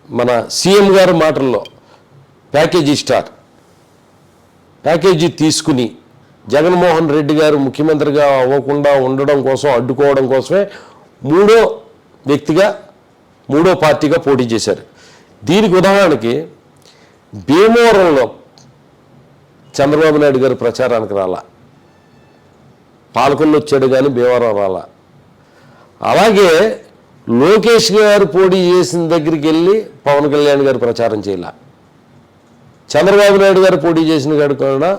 మన సీఎం గారి మాటల్లో ప్యాకేజీ తీసుకుని జగన్మోహన్ రెడ్డి గారు ముఖ్యమంత్రిగా అవ్వకుండా ఉండడం కోసం, అడ్డుకోవడం కోసమే 3వ వ్యక్తిగా 3వ పార్టీగా పోటీ చేశారు. దీనికి ఉదాహరణకి భీమవరంలో చంద్రబాబు నాయుడు గారు ప్రచారానికి రాలా, పాలకొల్లు వచ్చాడు కానీ భీమవరం రాలా. అలాగే లోకేష్ గారు పోటీ చేసిన దగ్గరికి వెళ్ళి పవన్ కళ్యాణ్ గారు ప్రచారం చేయాల, చంద్రబాబు నాయుడు గారు పోటీ చేసిన కాడు కూడా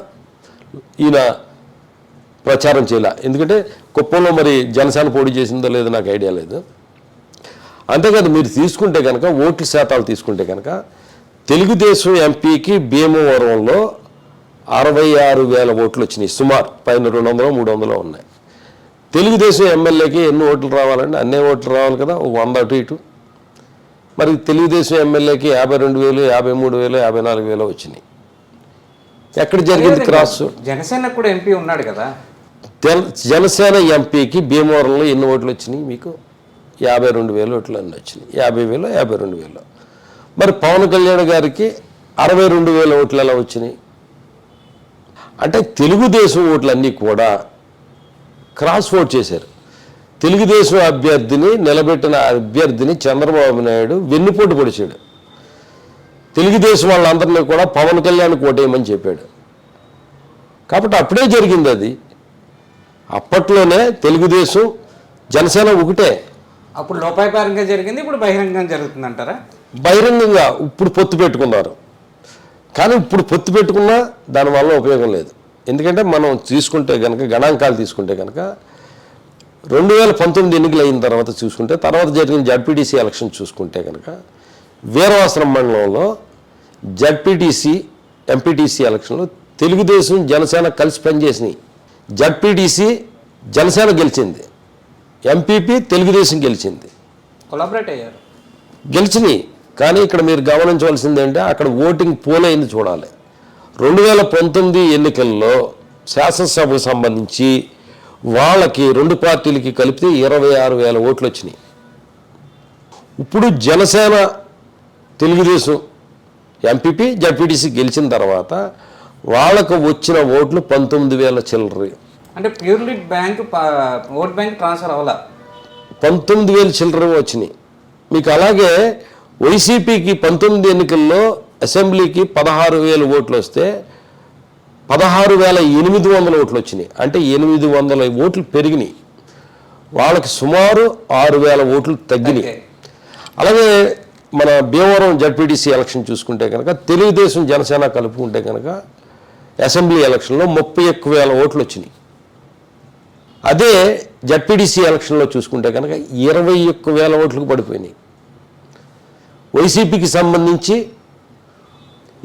ఈయన ప్రచారం చేయాల. ఎందుకంటే కుప్పంలో మరి జనసేన పోటీ చేసిందో లేదో నాకు ఐడియా లేదు. అంతేకాదు మీరు తీసుకుంటే కనుక ఓట్ల శాతాలు తీసుకుంటే కనుక తెలుగుదేశం ఎంపీకి భీమవరంలో 66,000 ఓట్లు వచ్చినాయి, సుమారు పైన 200-300 ఉన్నాయి. తెలుగుదేశం ఎమ్మెల్యేకి ఎన్ని ఓట్లు రావాలండి? అన్నే ఓట్లు రావాలి కదా, 100 అటు ఇటు. మరి తెలుగుదేశం ఎమ్మెల్యేకి 52,000, 53,000, 54,000 వచ్చినాయి. ఎక్కడ జరిగింది క్రాస్? జనసేన కూడా ఎంపీ ఉన్నాడు కదా. జనసేన ఎంపీకి భీమవరంలో ఎన్ని ఓట్లు వచ్చినాయి? మీకు 52,000 ఓట్లు అన్నీ వచ్చినాయి. 50,000, 52,000. మరి పవన్ కళ్యాణ్ గారికి 62,000 ఓట్లు ఎలా వచ్చినాయి? అంటే తెలుగుదేశం ఓట్లన్నీ కూడా క్రాస్ ఓట్ చేశారు. తెలుగుదేశం అభ్యర్థిని నిలబెట్టిన అభ్యర్థిని చంద్రబాబు నాయుడు వెన్నుపోటు పొడిచాడు. తెలుగుదేశం వాళ్ళందరినీ కూడా పవన్ కళ్యాణ్ కోటేయమని చెప్పాడు. కాబట్టి అప్పుడే జరిగింది అది. అప్పట్లోనే తెలుగుదేశం జనసేన ఒకటే. అప్పుడు లోపాయపారంగా జరిగింది, ఇప్పుడు బహిరంగంగా జరుగుతుంది అంటారా? బహిరంగంగా ఇప్పుడు పొత్తు పెట్టుకున్నారు. కానీ ఇప్పుడు పొత్తు పెట్టుకున్నా దానివల్ల ఉపయోగం లేదు. ఎందుకంటే మనం తీసుకుంటే కనుక గణాంకాలు తీసుకుంటే కనుక 2019 ఎన్నికలు అయిన తర్వాత చూసుకుంటే, తర్వాత జరిగిన జడ్పీటీసీ ఎలక్షన్ చూసుకుంటే కనుక వీరవాసరం మండలంలో జడ్పీటీసీ ఎంపీటీసీ ఎలక్షన్లో తెలుగుదేశం జనసేన కలిసి పనిచేసినాయి. జడ్పీటీసీ జనసేన గెలిచింది, ఎంపీపీ తెలుగుదేశం గెలిచింది, కొలాబరేట్ అయ్యారు, గెలిచినాయి. కానీ ఇక్కడ మీరు గమనించవలసింది ఏంటంటే అక్కడ ఓటింగ్ పోలైంది చూడాలి. 2019 ఎన్నికల్లో శాసనసభకు సంబంధించి వాళ్ళకి 2 పార్టీలకి కలిపితే 26,000 ఓట్లు వచ్చినాయి. ఇప్పుడు జనసేన తెలుగుదేశం ఎంపీపీ జడ్పీటీసీ గెలిచిన తర్వాత వాళ్ళకు వచ్చిన ఓట్లు 19,000 చిల్లర. అంటే ప్యూర్లీ ఓట్ బ్యాంక్ ట్రాన్స్ఫర్ అవ్వాల 19,000 చిల్లర వచ్చినాయి మీకు. అలాగే వైసీపీకి 19 ఎన్నికల్లో అసెంబ్లీకి 16,000 ఓట్లు వస్తే 16,800 ఓట్లు వచ్చినాయి. అంటే 800 ఓట్లు పెరిగినాయి. వాళ్ళకి సుమారు 6,000 ఓట్లు తగ్గినాయి. అలాగే మన భీమవరం జడ్పీటీసీ ఎలక్షన్ చూసుకుంటే కనుక తెలుగుదేశం జనసేన కలుపుకుంటే కనుక అసెంబ్లీ ఎలక్షన్లో 31,000 ఓట్లు వచ్చినాయి. అదే జడ్పీటీసీ ఎలక్షన్లో చూసుకుంటే కనుక 21,000 ఓట్లకు పడిపోయినాయి. వైసీపీకి సంబంధించి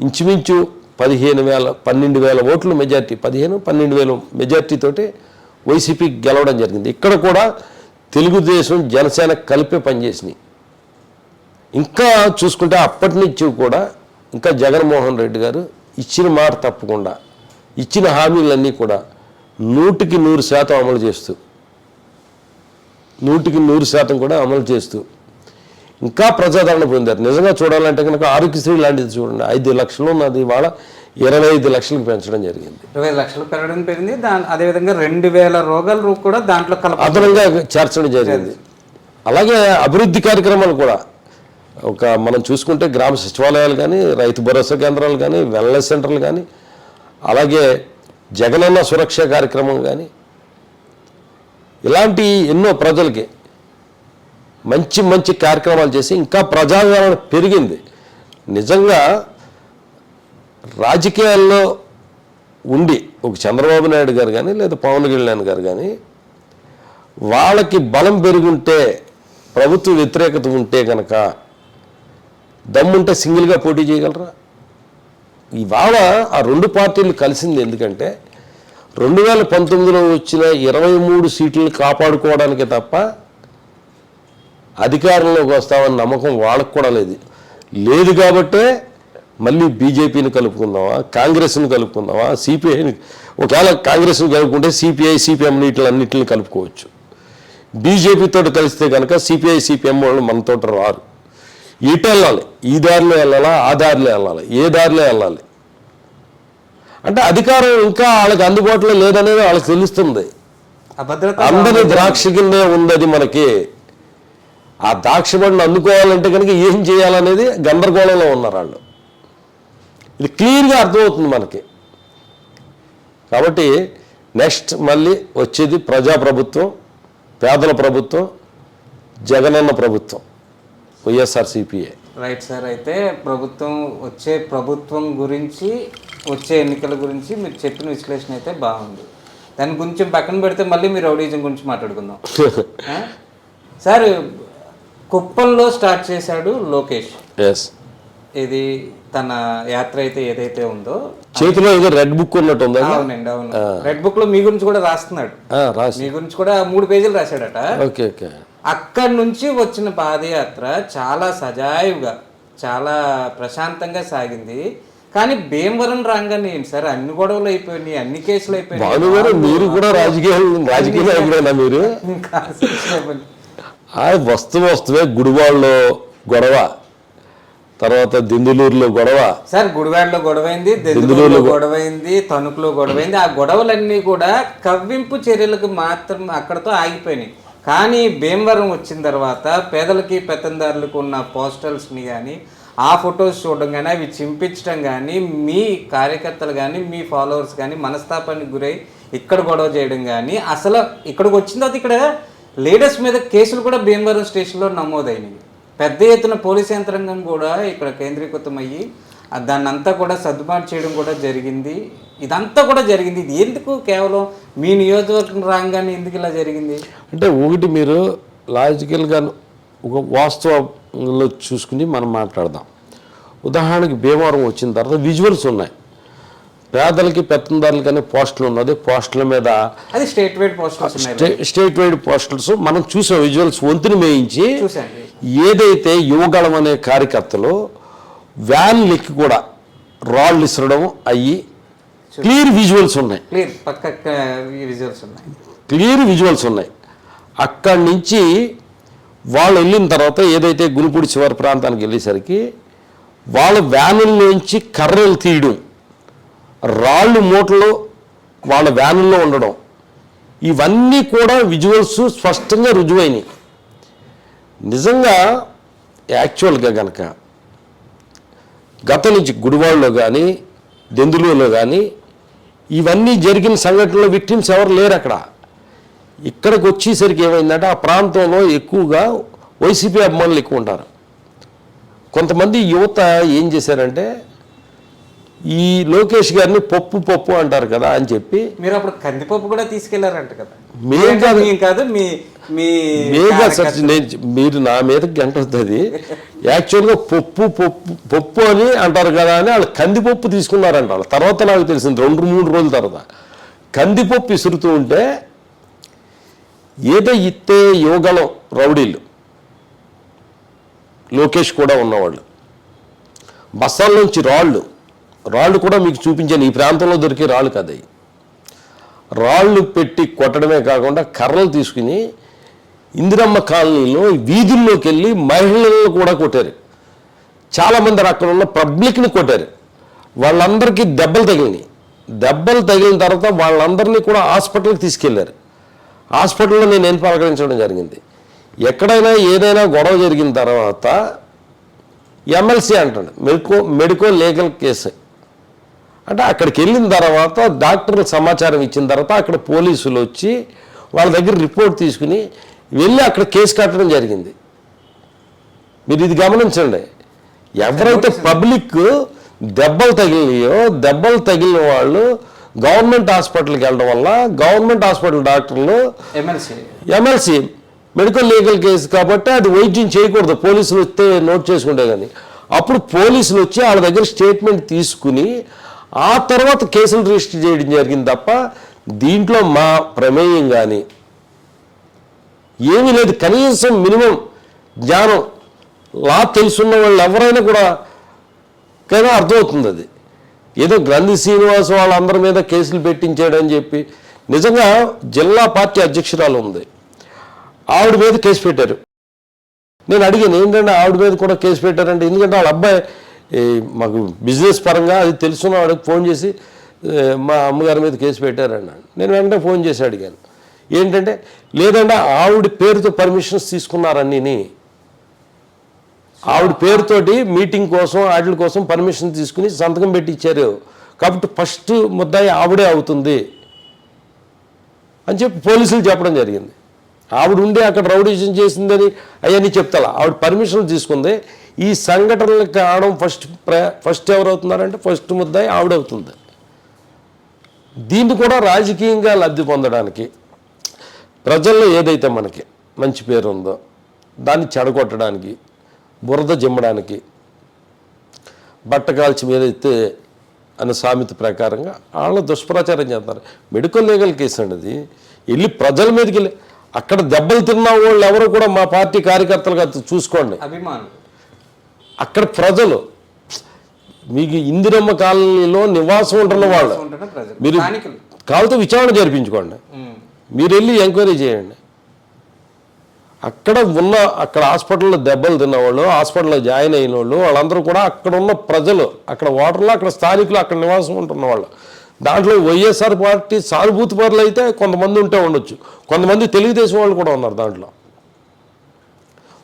ఇంచుమించు 12,000 ఓట్లు మెజార్టీ, 12,000 మెజార్టీతోటి వైసీపీకి గెలవడం జరిగింది. ఇక్కడ కూడా తెలుగుదేశం జనసేన కలిపే పనిచేసినాయి. ఇంకా చూసుకుంటే అప్పటి నుంచి కూడా ఇంకా జగన్మోహన్ రెడ్డి గారు ఇచ్చిన మాట తప్పకుండా ఇచ్చిన హామీలన్నీ కూడా 100% అమలు చేస్తూ 100% కూడా అమలు చేస్తూ ఇంకా ప్రజాదరణ పొందారు. నిజంగా చూడాలంటే కనుక ఆరోగ్యశ్రీ లాంటిది చూడండి, 5 లక్షలు ఉన్నది ఇవాళ 25 లక్షలకు పెంచడం జరిగింది. 25 లక్షలు పెరగడం పెరిగింది. అదేవిధంగా 2,000 రోగాలు కూడా దాంట్లో అదనంగా చేర్చడం జరిగింది. అలాగే అభివృద్ధి కార్యక్రమాలు కూడా మనం చూసుకుంటే గ్రామ సచివాలయాలు కానీ, రైతు భరోసా కేంద్రాలు కానీ, వెల్నెస్ సెంటర్లు కానీ, అలాగే జగనన్న సురక్ష కార్యక్రమం కానీ, ఇలాంటి ఎన్నో ప్రజలకి మంచి మంచి కార్యక్రమాలు చేసి ఇంకా ప్రజాదరణ పెరిగింది. నిజంగా రాజకీయాల్లో ఉండి ఒక చంద్రబాబు నాయుడు గారు కానీ లేదా పవన్ కళ్యాణ్ గారు కానీ వాళ్ళకి బలం పెరుగుంటే, ప్రభుత్వ వ్యతిరేకత ఉంటే కనుక దమ్ముంటే సింగిల్గా పోటీ చేయగలరా? ఇవాళ ఆ 2 పార్టీలు కలిసింది ఎందుకంటే 2019లో వచ్చిన 23 సీట్లను కాపాడుకోవడానికే తప్ప అధికారంలోకి వస్తామన్న నమ్మకం వాళ్ళకు కూడా లేదు కాబట్టే మళ్ళీ బీజేపీని కలుపుకుందామా, కాంగ్రెస్ని కలుపుకుందామా, సిపిఐని, ఒకవేళ కాంగ్రెస్ని కలుపుకుంటే సిపిఐ సిపిఎం అన్నిటిని కలుపుకోవచ్చు. బీజేపీతో కలిస్తే కనుక సిపిఐ సిపిఎం వాళ్ళు మనతో రారు. ఇటు వెళ్ళాలి, ఈ దారిలో వెళ్ళాలా, ఆ దారిలో వెళ్ళాలి, ఏ దారిలో వెళ్ళాలి అంటే అధికారం ఇంకా వాళ్ళకి అందుబాటులో లేదనేది వాళ్ళకి తెలుస్తుంది. అందరి ద్రాక్ష కిందే ఉంది అది మనకి. ఆ ద్రాక్ష పండును అందుకోవాలంటే కనుక ఏం చేయాలనేది గందరగోళంలో ఉన్నారు వాళ్ళు. ఇది క్లియర్గా అర్థమవుతుంది మనకి. కాబట్టి నెక్స్ట్ మళ్ళీ వచ్చేది ప్రజాప్రభుత్వం, పేదల ప్రభుత్వం, జగనన్న ప్రభుత్వం, వైఎస్ఆర్సీపీఏ. Right sir. అయితే ప్రభుత్వం గురించి వచ్చే ఎన్నికల గురించి మీరు చెప్పిన విశ్లేషణ అయితే బాగుంది. దాని గురించి పక్కన పెడితే మళ్ళీ మీరు రౌడీజం గురించి మాట్లాడుకుందాం. సార్, కుప్పంలో స్టార్ట్ చేశాడు లోకేష్. ఇది తన యాత్ర అయితే ఏదైతే ఉందో చేతిలో ఏదో రెడ్ బుక్ ఉన్నట్టు ఉంది. అవునండి, అవును. రెడ్ బుక్ లో మీ గురించి కూడా రాస్తున్నాడు. మీ గురించి కూడా 3 పేజీలు రాశాడట. అక్కడి నుంచి వచ్చిన పాదయాత్ర చాలా సజావుగా, చాలా ప్రశాంతంగా సాగింది. కానీ భీమవరం రాగానే ఏంటి సార్, అన్ని గొడవలు అయిపోయినాయి, అన్ని కేసులు అయిపోయినాయి. మీరు కూడా రాజకీయ మీరు వస్తువే గుడివాడలో గొడవ, తర్వాత దిందులూరులో గొడవ. సార్, గుడివాడలో గొడవైంది, దిందులూరులో గొడవైంది, తణుకులో గొడవైంది. ఆ గొడవలన్నీ కూడా కవ్వింపు చర్యలకు మాత్రం అక్కడతో ఆగిపోయినాయి. కానీ భీమవరం వచ్చిన తర్వాత పేదలకి పెత్తందారులకు ఉన్న పోస్టర్స్ని కానీ, ఆ ఫొటోస్ చూడడం కానీ, అవి చింపించడం కానీ, మీ కార్యకర్తలు కానీ, మీ ఫాలోవర్స్ కానీ మనస్తాపానికి గురై ఇక్కడ గొడవ చేయడం కానీ, అసలు ఇక్కడికి వచ్చిన తర్వాత ఇక్కడ లీడర్స్ మీద కేసులు కూడా భీమవరం స్టేషన్లో నమోదైనవి. పెద్ద ఎత్తున పోలీస్ యంత్రాంగం కూడా ఇక్కడ కేంద్రీకృతమయ్యి దాన్ని అంతా కూడా సర్దుబాటు చేయడం కూడా జరిగింది. ఇదంతా కూడా జరిగింది. ఇది ఎందుకు కేవలం మీ నియోజకవర్గం రాగానే ఎందుకు ఇలా జరిగింది అంటే, ఒకటి మీరు లాజికల్గా ఒక వాస్తవంలో చూసుకుని మనం మాట్లాడదాం. ఉదాహరణకి భీమవరం వచ్చిన తర్వాత విజువల్స్ ఉన్నాయి. పేదలకి పెత్తందారులకి అనే పోస్టులు ఉన్నది. పోస్టుల మీద అది స్టేట్ వైడ్ పోస్టర్స్ మనం చూసాం. విజువల్స్ వంతుని మేయించి ఏదైతే యువగళం అనే కార్యకర్తలు వ్యాన్లు ఎక్కి కూడా రాళ్ళు ఇసరడం అయ్యి క్లియర్ విజువల్స్ ఉన్నాయి, క్లియర్ విజువల్స్ ఉన్నాయి. అక్కడి నుంచి వాళ్ళు వెళ్ళిన తర్వాత ఏదైతే గునుపూడి చివరి ప్రాంతానికి వెళ్ళేసరికి వాళ్ళ వ్యానుల్లోంచి కర్రలు తీయడం, రాళ్ళు మూటలు వాళ్ళ వ్యానుల్లో ఉండడం, ఇవన్నీ కూడా విజువల్స్ స్పష్టంగా రుజువైనవి. నిజంగా యాక్చువల్గా కనుక గతం నుంచి గుడివాడలో కానీ దెందులూరులో కానీ ఇవన్నీ జరిగిన సంఘటనలో విక్టిమ్స్ ఎవరు లేరు. అక్కడ ఇక్కడికి వచ్చేసరికి ఏమైందంటే ఆ ప్రాంతంలో ఎక్కువగా వైసీపీ అభిమానులు ఎక్కువ ఉంటారు. కొంతమంది యువత ఏం చేశారంటే ఈ లోకేష్ గారిని పప్పు అంటారు కదా అని చెప్పి మీరు అప్పుడు కందిపప్పు కూడా తీసుకెళ్లారంట కదా. మీరు నా మీద గంట వస్తుంది. యాక్చువల్గా పప్పు అని అంటారు కదా అని వాళ్ళు కందిపప్పు తీసుకున్నారంట. వాళ్ళ తర్వాత నాకు తెలిసింది 2-3 రోజుల తర్వాత కందిపప్పు ఇసురుతూ ఉంటే ఏదో ఇత్తే యువగళం రౌడీలు లోకేష్ కూడా ఉన్నవాళ్ళు బస్తాల్లోంచి రాళ్ళు కూడా మీకు చూపించాను. ఈ ప్రాంతంలో దొరికే రాళ్ళు కదా, రాళ్ళు పెట్టి కొట్టడమే కాకుండా కర్రలు తీసుకుని ఇందిరమ్మ కాలనీలో వీధుల్లోకి వెళ్ళి మహిళలను కూడా కొట్టారు. చాలామంది అక్కడ ఉన్న పబ్లిక్ని కొట్టారు. వాళ్ళందరికీ దెబ్బలు తగిలిన తర్వాత వాళ్ళందరినీ కూడా హాస్పిటల్కి తీసుకెళ్లారు. హాస్పిటల్లో నేను పలకరించడం జరిగింది. ఎక్కడైనా ఏదైనా గొడవ జరిగిన తర్వాత ఎమ్మెల్సీ అంటాడు, మెడికో లీగల్ కేసు అంటే అక్కడికి వెళ్ళిన తర్వాత డాక్టర్లు సమాచారం ఇచ్చిన తర్వాత అక్కడ పోలీసులు వచ్చి వాళ్ళ దగ్గర రిపోర్ట్ తీసుకుని వెళ్ళి అక్కడ కేసు కట్టడం జరిగింది. మీరు ఇది గమనించండి. ఎవరైతే పబ్లిక్ దెబ్బలు తగిలిన వాళ్ళు గవర్నమెంట్ హాస్పిటల్కి వెళ్ళడం వల్ల గవర్నమెంట్ హాస్పిటల్ డాక్టర్లు ఎమ్మెల్సీ మెడికల్ లీగల్ కేసు కాబట్టి అది వైద్యం చేయకూడదు, పోలీసులు వస్తే నోట్ చేసుకుంటే కానీ. అప్పుడు పోలీసులు వచ్చి వాళ్ళ దగ్గర స్టేట్మెంట్ తీసుకుని ఆ తర్వాత కేసులు రిజిస్టర్ చేయడం జరిగింది తప్ప దీంట్లో మా ప్రమేయం కానీ ఏమీ లేదు. కనీసం మినిమం జ్ఞానం లా తెలుసున్న వాళ్ళు ఎవరైనా కూడా కానీ అర్థమవుతుంది. అది ఏదో గ్రంథి శ్రీనివాస్ వాళ్ళందరి మీద కేసులు పెట్టించాడని చెప్పి నిజంగా జిల్లా పార్టీ అధ్యక్షురాలు ఉంది, ఆవిడ మీద కేసు పెట్టారు. నేను అడిగాను ఏంటంటే ఆవిడ మీద కూడా కేసు పెట్టారంటే ఎందుకంటే వాళ్ళ అబ్బాయి మాకు బిజినెస్ పరంగా అది తెలుసున్న వాడికి ఫోన్ చేసి మా అమ్మగారి మీద కేసు పెట్టారన్నాడు. నేను వెంటనే ఫోన్ చేసి అడిగాను ఏంటంటే లేదంటే ఆవిడ పేరుతో పర్మిషన్స్ తీసుకున్నారన్నీ, ఆవిడ పేరుతోటి మీటింగ్ కోసం వాటి కోసం పర్మిషన్ తీసుకుని సంతకం పెట్టి ఇచ్చారు కాబట్టి ఫస్ట్ ముద్దాయి ఆవిడే అవుతుంది అని చెప్పి పోలీసులు చెప్పడం జరిగింది. ఆవిడ ఉండి అక్కడ రౌడీజం చేసిందని అవన్నీ చెప్తా ఆవిడ పర్మిషన్ తీసుకుంది. ఈ సంఘటనలకు కావడం ఫస్ట్ ఎవరవుతున్నారంటే ఫస్ట్ ముద్దాయి ఆవిడవుతుంది. దీన్ని కూడా రాజకీయంగా లబ్ధి పొందడానికి ప్రజల్లో ఏదైతే మనకి మంచి పేరు ఉందో దాన్ని చెడగొట్టడానికి బురద జిమ్మడానికి బట్టకాల్చి మీద ఎత్తే అనే సామెత ప్రకారంగా వాళ్ళ దుష్ప్రచారం చేస్తారు. మెడికల్ లీగల్ కేసు అండి అది. వెళ్ళి ప్రజల మీదకి వెళ్ళి అక్కడ దెబ్బలు తిన్న వాళ్ళు ఎవరు కూడా మా పార్టీ కార్యకర్తలుగా చూసుకోండి. అభిమానులు అక్కడ ప్రజలు మీకు ఇందిరమ్మ కాలనీలో నివాసం ఉంటున్న వాళ్ళు మీరు కావాలంటే విచారణ జరిపించుకోండి, మీరు వెళ్ళి ఎంక్వైరీ చేయండి. అక్కడ హాస్పిటల్లో దెబ్బలు తిన్నవాళ్ళు, హాస్పిటల్లో జాయిన్ అయిన వాళ్ళు వాళ్ళందరూ కూడా అక్కడ ఉన్న ప్రజలు, అక్కడ ఓటర్లు, అక్కడ స్థానికులు, అక్కడ నివాసం ఉంటున్న వాళ్ళు. దాంట్లో వైఎస్ఆర్ పార్టీ సానుభూతి పరులు అయితే కొంతమంది ఉంటే ఉండొచ్చు, కొంతమంది తెలుగుదేశం వాళ్ళు కూడా ఉన్నారు. దాంట్లో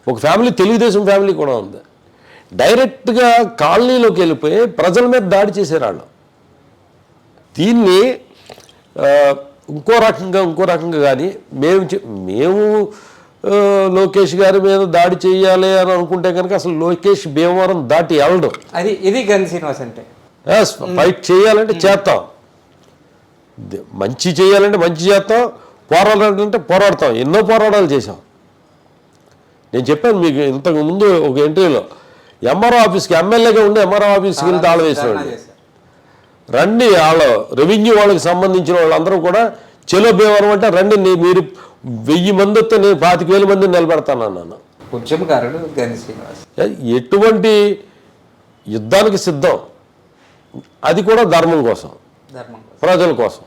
ఒక ఫ్యామిలీ తెలుగుదేశం ఫ్యామిలీ కూడా ఉంది. డైరెక్ట్గా కాలనీలోకి వెళ్ళిపోయి ప్రజల మీద దాడి చేశారు వాళ్ళు. దీన్ని ఇంకో రకంగా కానీ మేము లోకేష్ గారి మీద దాడి చేయాలి అని అనుకుంటే కనుక అసలు లోకేష్ భీమవరం దాటి వెళ్ళడం ఇది గన్ శ్రీనివాస్ అంటే ఫైట్ చేయాలంటే చేస్తాం, మంచి చేయాలంటే మంచి చేస్తాం, పోరాడాలంటే పోరాడతాం. ఎన్నో పోరాటాలు చేసాం. నేను చెప్పాను మీకు ఇంతకు ముందు ఒక ఇంటర్వ్యూలో ఎంఆర్ఓ ఆఫీస్కి ఎమ్మెల్యేగా ఉండి ఎంఆర్ఓ ఆఫీస్కి వెళ్తే ఆడ వేసేవాళ్ళు. రండి వాళ్ళు రెవెన్యూ వాళ్ళకి సంబంధించిన వాళ్ళందరూ కూడా చెలో భీమవరం అంటే రండి, మీరు 1000 మంది వస్తే నేను 25,000 మందిని నిలబెడతాను అన్నాను. ఉద్యమకారుడు గని శ్రీనివాస్. ఎటువంటి యుద్ధానికి సిద్ధం, అది కూడా ధర్మం కోసం, ప్రజల కోసం.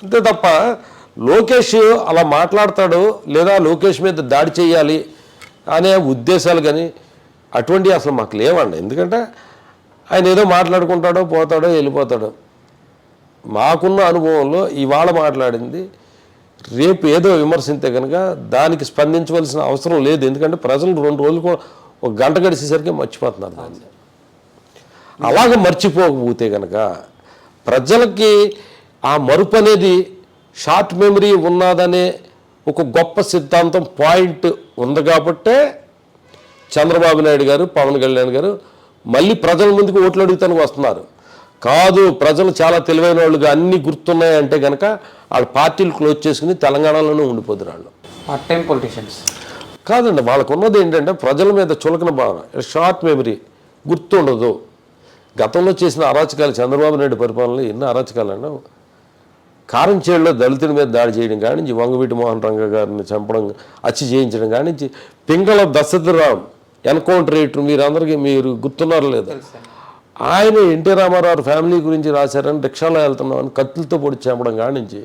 అంతే తప్ప లోకేష్ అలా మాట్లాడతాడు లేదా లోకేష్ మీద దాడి చేయాలి అనే ఉద్దేశాలు కానీ అటువంటివి అసలు మాకు లేవండి. ఎందుకంటే ఆయన ఏదో మాట్లాడుకుంటాడో పోతాడో వెళ్ళిపోతాడో. మాకున్న అనుభవంలో ఇవాళ మాట్లాడింది రేపు ఏదో విమర్శింతే కనుక దానికి స్పందించవలసిన అవసరం లేదు. ఎందుకంటే ప్రజలు 2 రోజులు ఒక గంట గడిచేసరికి మర్చిపోతున్నారు దాన్ని. అలాగ మర్చిపోకపోతే కనుక ప్రజలకి ఆ మరుపు అనేది షార్ట్ మెమరీ ఉన్నదనే ఒక గొప్ప సిద్ధాంతం పాయింట్ ఉంది కాబట్టే చంద్రబాబు నాయుడు గారు, పవన్ కళ్యాణ్ గారు మళ్ళీ ప్రజల ముందుకు ఓట్లు అడుగుతానికి వస్తున్నారు. కాదు, ప్రజలు చాలా తెలివైన వాళ్ళుగా అన్నీ గుర్తున్నాయంటే కనుక వాళ్ళ పార్టీలు క్లోజ్ చేసుకుని తెలంగాణలోనే ఉండిపోతారు. వాళ్ళు పార్ట్ టైం పొలిటీషియన్స్ కాదండి. వాళ్ళకు ఉన్నది ఏంటంటే ప్రజల మీద చులకన భావన, షార్ట్ మెమరీ, గుర్తుండదు. గతంలో చేసిన అరాచకాలు, చంద్రబాబు నాయుడు పరిపాలనలో ఎన్నో అరాచకాలన్నా, కారంచేడులో దళితుడి మీద దాడి చేయడం కానించి, వంగవీటి మోహన్ రంగ గారిని చంపడం, హత్య చేయించడం కానించి, పింగళ దశరథరావు ఎన్కౌంటర్ రేటు మీరు గుర్తున్నారు లేదా? ఆయన ఎన్టీ రామారావు ఫ్యామిలీ గురించి రాశారని రిక్షాలో వెళ్తున్నామని కత్తులతో పొడి చంపడం కానించి,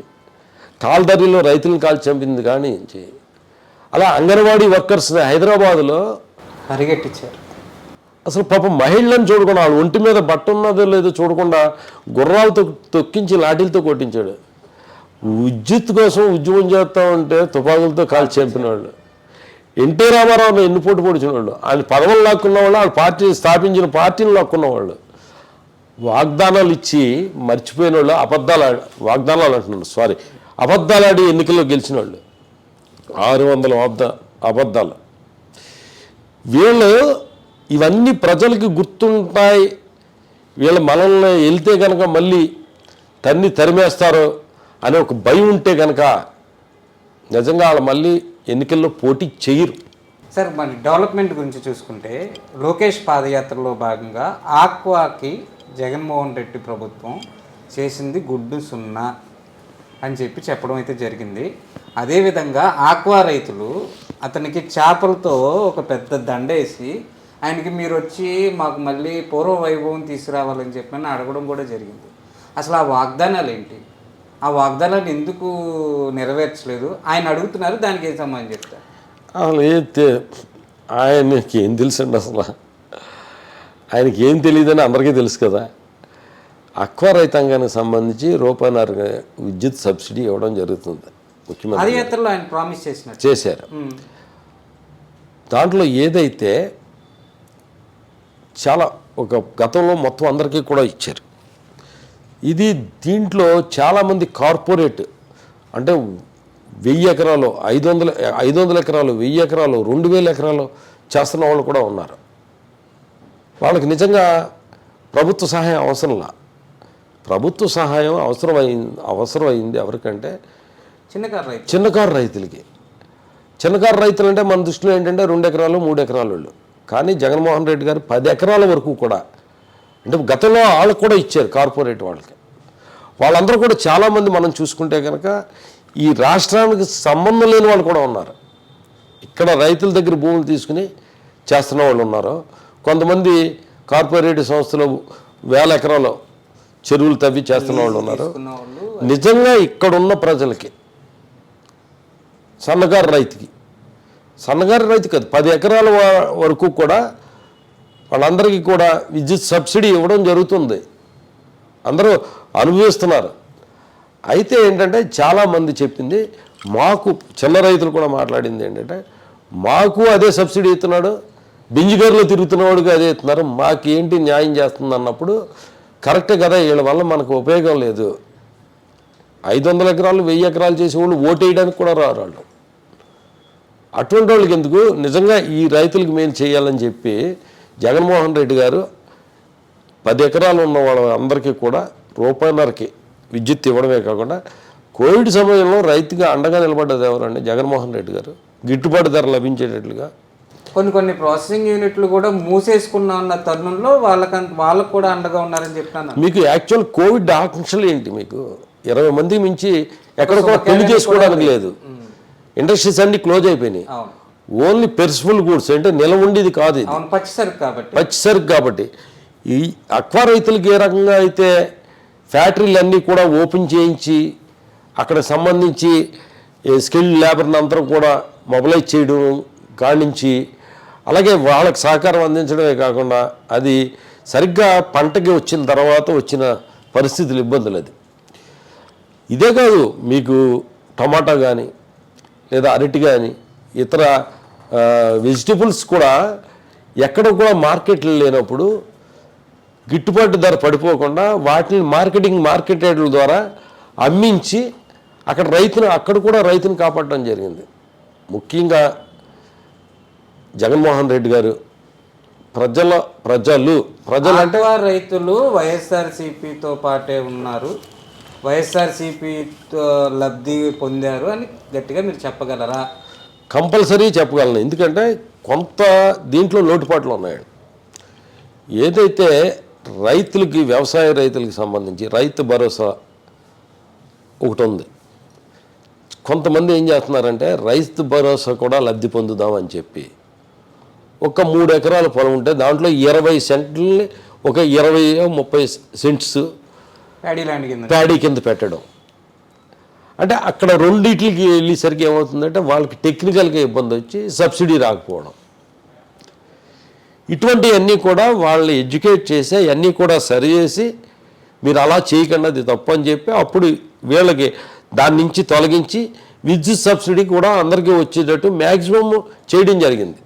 కాల్దరిలో రైతులను కాల్చి చంపింది కానించి, అలా అంగన్వాడీ వర్కర్స్ని హైదరాబాదులో పరిగెట్టించారు. అసలు పాపం మహిళలను చూడకుండా, వాళ్ళు ఒంటి మీద బట్ట ఉన్నదో లేదో చూడకుండా గుర్రాలతో తొక్కించి లాఠీలతో కొట్టించాడు. విద్యుత్ కోసం ఉద్యమం చేస్తూ ఉంటే తుపాకులతో కాల్చి చంపినవాళ్ళు. ఎన్టీ రామారావుని ఎన్నుపోటు పొడిచిన వాళ్ళు, ఆయన పదవులు లాక్కున్న వాళ్ళు, వాళ్ళ పార్టీ స్థాపించిన పార్టీని లాక్కున్న వాళ్ళు, వాగ్దానాలు ఇచ్చి మర్చిపోయిన వాళ్ళు, వాగ్దానాలు అంటున్నాడు అబద్ధాలాడి ఎన్నికల్లో గెలిచిన వాళ్ళు 600 అబద్ధాలు. వీళ్ళు ఇవన్నీ ప్రజలకి గుర్తుంటాయి, వీళ్ళు మనల్ని వెళ్తే కనుక మళ్ళీ తరిమేస్తారు అనే ఒక భయం ఉంటే కనుక నిజంగా వాళ్ళు మళ్ళీ ఎన్నికల్లో పోటీ చేయరు. సార్, మరి డెవలప్మెంట్ గురించి చూసుకుంటే లోకేష్ పాదయాత్రలో భాగంగా ఆక్వాకి జగన్మోహన్ రెడ్డి ప్రభుత్వం చేసింది గుడ్డు సున్నా అని చెప్పడం అయితే జరిగింది. అదేవిధంగా ఆక్వా రైతులు అతనికి చేపలతో ఒక పెద్ద దండేసి ఆయనకి మీరు వచ్చి మాకు మళ్ళీ పూర్వ వైభవం తీసుకురావాలని చెప్పని అడగడం కూడా జరిగింది. అసలు ఆ వాగ్దానాలు ఏంటి? ఆ వాగ్దానాలు ఎందుకు నెరవేర్చలేదు ఆయన అడుగుతున్నారు, దానికి ఏం సమాధానం చెప్తారు? అసలు ఆయనకి ఏం తెలుసండి? అసలు ఆయనకి ఏం తెలియదని అందరికీ తెలుసు కదా. అక్వా రైతాంగానికి సంబంధించి రూపాయన్నర విద్యుత్ సబ్సిడీ ఇవ్వడం జరుగుతుంది. పాదయాత్రలో ఆయన ప్రామిస్ చేశారు. దాంట్లో ఏదైతే చాలా ఒక గతంలో మొత్తం అందరికీ కూడా ఇచ్చారు. దీంట్లో చాలామంది కార్పొరేట్ అంటే 1000 ఎకరాలు, 500 ఎకరాలు, 1000 ఎకరాలు, 2000 ఎకరాలు చేస్తున్న వాళ్ళు కూడా ఉన్నారు. వాళ్ళకి నిజంగా ప్రభుత్వ సహాయం అవసరంలా. ప్రభుత్వ సహాయం అవసరమైంది ఎవరికంటే చిన్నకారు రైతులకి. చిన్నకారు రైతులు అంటే మన దృష్టిలో ఏంటంటే 2 ఎకరాలు 3 ఎకరాల వాళ్ళు. కానీ జగన్మోహన్ రెడ్డి గారు 10 ఎకరాల వరకు కూడా, అంటే గతంలో వాళ్ళకు కూడా ఇచ్చారు కార్పొరేట్ వాళ్ళకి. వాళ్ళందరూ కూడా చాలామంది మనం చూసుకుంటే కనుక ఈ రాష్ట్రానికి సంబంధం లేని వాళ్ళు కూడా ఉన్నారు. ఇక్కడ రైతుల దగ్గర భూములు తీసుకుని చేస్తున్న వాళ్ళు ఉన్నారు. కొంతమంది కార్పొరేట్ సంస్థలు 1000 ఎకరాలు చెరువులు తవ్వి చేస్తున్న వాళ్ళు ఉన్నారు. నిజంగా ఇక్కడున్న ప్రజలకి, సన్నకారు రైతుకి కాదు 10 ఎకరాల వరకు కూడా వాళ్ళందరికీ కూడా విద్యుత్ సబ్సిడీ ఇవ్వడం జరుగుతుంది. అందరూ అనుభవిస్తున్నారు. అయితే ఏంటంటే చాలామంది చెప్పింది, మాకు చిన్న రైతులు కూడా మాట్లాడింది ఏంటంటే, మాకు అదే సబ్సిడీ ఇస్తున్నాడు, బింజిగారులో తిరుగుతున్నవాడికి అదే ఇస్తున్నారు, మాకేంటి న్యాయం చేస్తుంది అన్నప్పుడు కరెక్టే కదా, వీళ్ళ వల్ల మనకు ఉపయోగం లేదు. 500 ఎకరాలు 1000 ఎకరాలు చేసేవాళ్ళు ఓటేయడానికి కూడా రారు వాళ్ళు. అటువంటి వాళ్ళకి ఎందుకు? నిజంగా ఈ రైతులకు మేలు చేయాలని చెప్పి జగన్మోహన్ రెడ్డి గారు 10 ఎకరాలు ఉన్న వాళ్ళందరికీ కూడా రూపాయన్నరకి విద్యుత్ ఇవ్వడమే కాకుండా కోవిడ్ సమయంలో రైతుగా అండగా నిలబడ్డది ఎవరండి? జగన్మోహన్ రెడ్డి గారు. గిట్టుబాటు ధర లభించేటట్లుగా కొన్ని ప్రాసెసింగ్ యూనిట్లు కూడా మూసేసుకున్న తరుణంలో వాళ్ళకు కూడా అండగా ఉన్నారని చెప్తాను. మీకు యాక్చువల్ కోవిడ్ ఆంక్షలు ఏంటి? మీకు 20 మంది మించి ఎక్కడ కూడా పెళ్లి చేసుకోవడానికి లేదు. ఇండస్ట్రీస్ అన్ని క్లోజ్ అయిపోయినాయి. ఓన్లీ పెర్సిబుల్ గూడ్స్ అంటే నిలవ ఉండేది కాదు ఇది, అవును, పచ్చిసరుకు కాబట్టి. పచ్చిసరుకు కాబట్టి. ఈ అక్వా రైతులకి ఏ రకంగా అయితే ఫ్యాక్టరీలు అన్నీ కూడా ఓపెన్ చేయించి అక్కడ సంబంధించి స్కిల్డ్ లేబర్ని అందరం కూడా మొబలైజ్ చేయడం కానించి, అలాగే వాళ్ళకి సహకారం అందించడమే కాకుండా అది సరిగ్గా పంటకి వచ్చిన తర్వాత వచ్చిన పరిస్థితులు, ఇబ్బందులు. అది ఇదే కాదు, మీకు టమాటా కానీ లేదా అరటి కానీ ఇతర వెజిటబుల్స్ కూడా ఎక్కడ కూడా మార్కెట్లు లేనప్పుడు గిట్టుబాటు ధర పడిపోకుండా వాటిని మార్కెటెడ్ల ద్వారా అమ్మించి అక్కడ కూడా రైతుని కాపాడడం జరిగింది. ముఖ్యంగా జగన్మోహన్ రెడ్డి గారు ప్రజలు అంటే రైతులు వైఎస్ఆర్సీపీతో పాటే ఉన్నారు, వైఎస్ఆర్సీపీతో లబ్ధి పొందారు అని గట్టిగా మీరు చెప్పగలరా? కంపల్సరీ చెప్పగలను. ఎందుకంటే కొంత దీంట్లో లోటుపాట్లు ఉన్నాయండి. ఏదైతే రైతులకి, వ్యవసాయ రైతులకి సంబంధించి రైతు భరోసా ఒకటి ఉంది. కొంతమంది ఏం చేస్తున్నారంటే రైతు భరోసా కూడా లబ్ధి పొందుదామని చెప్పి ఒక 3 ఎకరాల పొలం ఉంటే దాంట్లో 20 సెంట్లని ఒక 20-30 సెంట్స్ ప్యాడీ కింద పెట్టడం. అంటే అక్కడ రెండింటికి వెళ్ళేసరికి ఏమవుతుందంటే వాళ్ళకి టెక్నికల్గా ఇబ్బంది వచ్చి సబ్సిడీ రాకపోవడం. ఇటువంటివన్నీ కూడా వాళ్ళని ఎడ్యుకేట్ చేసి అవన్నీ కూడా సరిచేసి మీరు అలా చేయకుండా అది తప్పు అని చెప్పి అప్పుడు వీళ్ళకి దాని నుంచి తొలగించి విద్యుత్ సబ్సిడీ కూడా అందరికీ వచ్చేటట్టు మ్యాక్సిమం చేయడం జరిగింది.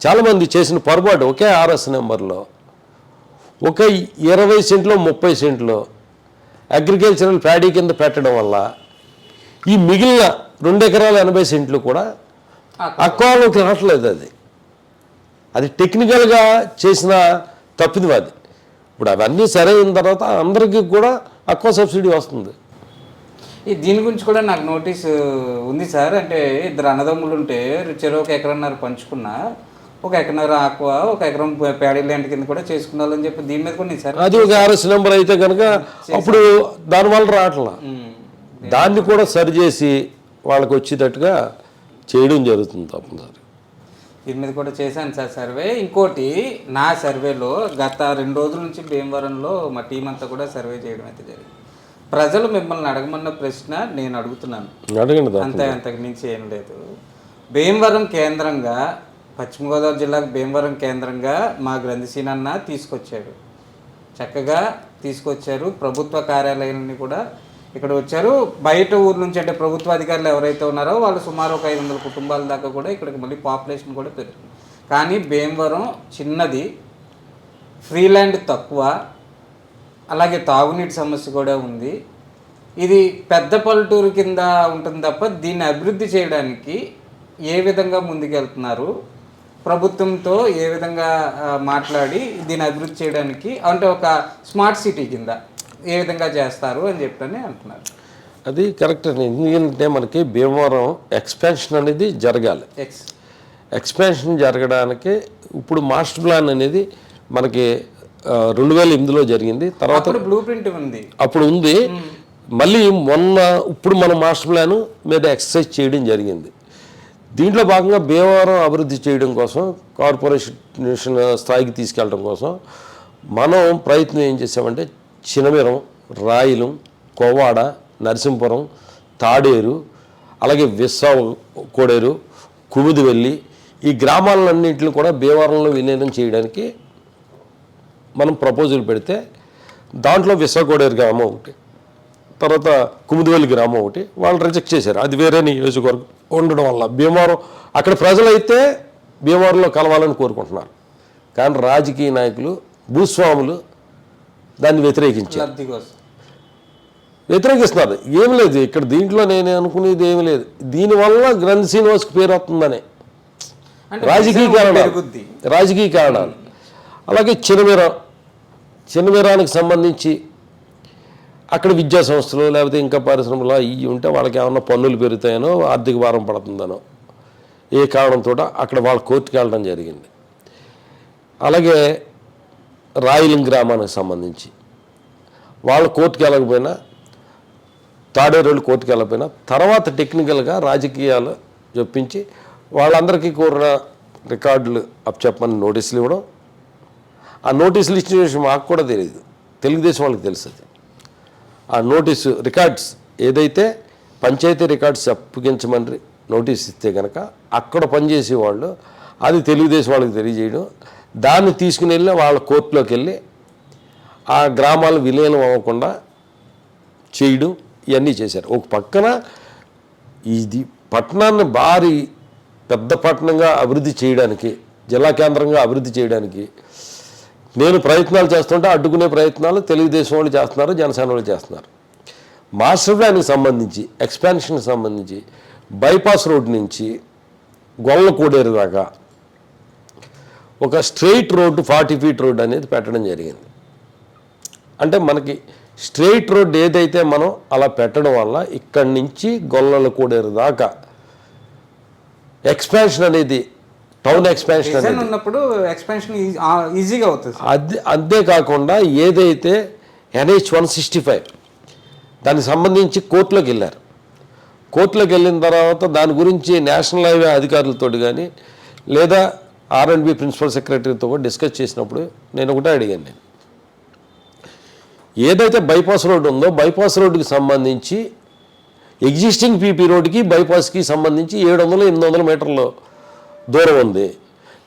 చాలామంది చేసిన పొరపాటు ఒకే ఆర్ఎస్ నెంబర్లో ఒక 20 సెంట్లో 30 సెంట్లో అగ్రికల్చరల్ ప్యాడీ కింద పెట్టడం వల్ల ఈ మిగిలిన 2 ఎకరాల 80 సెంట్లు కూడా అక్వాలోకి రావట్లేదు. అది టెక్నికల్గా చేసిన తప్పిది అది. ఇప్పుడు అవన్నీ సరైన తర్వాత అందరికీ కూడా అక్వా సబ్సిడీ వస్తుంది. దీని గురించి కూడా నాకు నోటీస్ ఉంది సార్. అంటే 2 అన్నదమ్ములు ఉంటే చెరువు 1 ఎకరన్నర పంచుకున్నా, 1 ఎకరన్నర ఆక్వా, 1 ఎకరం ప్యాడీ ల్యాండ్ కింద కూడా చేసుకున్నారని చెప్పి దీని మీద కూడా సార్ అది ఒక ఆర్ఎస్ నెంబర్ అయితే కనుక అప్పుడు దానివల్ల రావట్లా. దాన్ని కూడా సరిచేసి వాళ్ళకి వచ్చేటట్టుగా చేయడం జరుగుతుంది తప్పనిసరి. దీని మీద కూడా చేశాను సార్ సర్వే. ఇంకోటి, నా సర్వేలో గత 2 రోజుల నుంచి భీమవరంలో మా టీం అంతా కూడా సర్వే చేయడం అయితే జరిగింది. ప్రజలు మిమ్మల్ని అడగమన్న ప్రశ్న నేను అడుగుతున్నాను, అంతకు మించి ఏం లేదు. భీమవరం కేంద్రంగా, పశ్చిమ గోదావరి జిల్లాకు భీమవరం కేంద్రంగా మా గ్రంథిసీనన్న తీసుకొచ్చాడు, చక్కగా తీసుకొచ్చారు. ప్రభుత్వ కార్యాలయాలని కూడా ఇక్కడ వచ్చారు. బయట ఊరు నుంచి అంటే ప్రభుత్వ అధికారులు ఎవరైతే ఉన్నారో వాళ్ళు సుమారు ఒక 500 కుటుంబాల దాకా కూడా ఇక్కడికి మళ్ళీ పాపులేషన్ కూడా పెరుగుతుంది. కానీ భీమవరం చిన్నది, ఫ్రీ ల్యాండ్ తక్కువ, అలాగే తాగునీటి సమస్య కూడా ఉంది. ఇది పెద్ద పల్లెటూరు కింద ఉంటుంది తప్ప దీన్ని అభివృద్ధి చేయడానికి ఏ విధంగా ముందుకెళ్తున్నారు, ప్రభుత్వంతో ఏ విధంగా మాట్లాడి దీన్ని అభివృద్ధి చేయడానికి, అంటే ఒక స్మార్ట్ సిటీ కింద ఏ విధంగా చేస్తారు అని చెప్పని అంటున్నారు. అది కరెక్ట్ అండి. ఎందుకంటే మనకి భీమవరం ఎక్స్పాన్షన్ అనేది జరగాలి. ఎక్స్పాన్షన్ జరగడానికి ఇప్పుడు మాస్టర్ ప్లాన్ అనేది మనకి 2008లో జరిగింది. తర్వాత బ్లూ ప్రింట్ ఉంది, అప్పుడు ఉంది. మళ్ళీ ఇప్పుడు మన మాస్టర్ ప్లాన్ మీద ఎక్సర్సైజ్ చేయడం జరిగింది. దీంట్లో భాగంగా భీమవరం అభివృద్ధి చేయడం కోసం, కార్పొరేషన్ స్థాయికి తీసుకెళ్ళడం కోసం మనం ప్రయత్నం ఏం చేసామంటే చినమిరం, రాయిలం, కోవాడ, నరసింపురం, తాడేరు, అలాగే కోడేరు, కుముదివెల్లి, ఈ గ్రామాలన్నింటిని కూడా భీమవరంలో విలీనం చేయడానికి మనం ప్రపోజల్ పెడితే దాంట్లో కోడేరు గ్రామం ఒకటి, తర్వాత కుముదివెల్లి గ్రామం ఒకటి వాళ్ళు రిజెక్ట్ చేశారు. అది వేరే నియోజకవర్గం ఉండడం వల్ల భీమవరం అక్కడ ప్రజలైతే భీమవరంలో కలవాలని కోరుకుంటున్నారు. కానీ రాజకీయ నాయకులు, భూస్వాములు దాన్ని వ్యతిరేకిస్తున్నారు. ఏమి లేదు ఇక్కడ దీంట్లో నేను అనుకునేది ఏమి లేదు. దీనివల్ల గ్రంథి శ్రీనివాస్కి పేరు వస్తుందని రాజకీయ కారణాలు. అలాగే చిన్నమీరానికి సంబంధించి అక్కడ విద్యా సంస్థలు లేకపోతే ఇంకా పరిశ్రమలు ఇవి ఉంటే వాళ్ళకి ఏమన్నా పన్నులు పెరుగుతాయనో, ఆర్థిక భారం పడుతుందనో ఏ కారణంతో అక్కడ వాళ్ళ కోర్టుకి వెళ్ళడం జరిగింది. అలాగే రాయిలింగ్ గ్రామానికి సంబంధించి వాళ్ళు కోర్టుకి వెళ్ళకపోయినా, తాడేరోళ్ళు కోర్టుకి వెళ్ళకపోయినా తర్వాత టెక్నికల్గా రాజకీయాలు చెప్పించి వాళ్ళందరికీ కోరిన రికార్డులు అప్పచెప్పని నోటీసులు ఇవ్వడం, ఆ నోటీసులు ఇచ్చిన విషయం మాకు కూడా తెలియదు, తెలుగుదేశం వాళ్ళకి తెలుసు. ఆ నోటీసు రికార్డ్స్ ఏదైతే పంచాయతీ రికార్డ్స్ అప్పగించమని నోటీస్ ఇస్తే కనుక అక్కడ పనిచేసేవాళ్ళు అది తెలుగుదేశం వాళ్ళకి తెలియజేయడం, దాన్ని తీసుకుని వెళ్ళి వాళ్ళ కోర్టులోకి వెళ్ళి ఆ గ్రామాలు విలీనం అవ్వకుండా చేయడం, ఇవన్నీ చేశారు. ఒక పక్కన ఇది పట్టణాన్ని భారీ పెద్ద పట్టణంగా అభివృద్ధి చేయడానికి, జిల్లా కేంద్రంగా అభివృద్ధి చేయడానికి నేను ప్రయత్నాలు చేస్తుంటే అడ్డుకునే ప్రయత్నాలు తెలుగుదేశం వాళ్ళు చేస్తున్నారు, జనసేన వాళ్ళు చేస్తున్నారు. మాస్టర్ ప్లాన్కి సంబంధించి, ఎక్స్పాన్షన్కి సంబంధించి బైపాస్ రోడ్ నుంచి గొల్లకోడేరు దాకా ఒక స్ట్రెయిట్ రోడ్డు 40 ఫీట్ రోడ్డు అనేది పెట్టడం జరిగింది. అంటే మనకి స్ట్రెయిట్ రోడ్ ఏదైతే మనం అలా పెట్టడం వల్ల ఇక్కడి నుంచి గొల్లకోడేరు దాకా ఎక్స్పాన్షన్ అనేది, టౌన్ ఎక్స్పాన్షన్ అనేది ఉన్నప్పుడు ఎక్స్పాన్షన్ ఈజీగా అవుతుంది. అంతేకాకుండా ఏదైతే NH 165 దానికి సంబంధించి కోర్టులోకి వెళ్ళారు. కోర్టులోకి వెళ్ళిన తర్వాత దాని గురించి నేషనల్ హైవే అధికారులతో కానీ లేదా R&B ప్రిన్సిపల్ సెక్రటరీతో కూడా డిస్కస్ చేసినప్పుడు నేను ఒకటే అడిగాను, నేను ఏదైతే బైపాస్ రోడ్డు ఉందో బైపాస్ రోడ్డుకి సంబంధించి ఎగ్జిస్టింగ్ పీపీ రోడ్డుకి బైపాస్కి సంబంధించి 700-800 మీటర్ల దూరం ఉంది.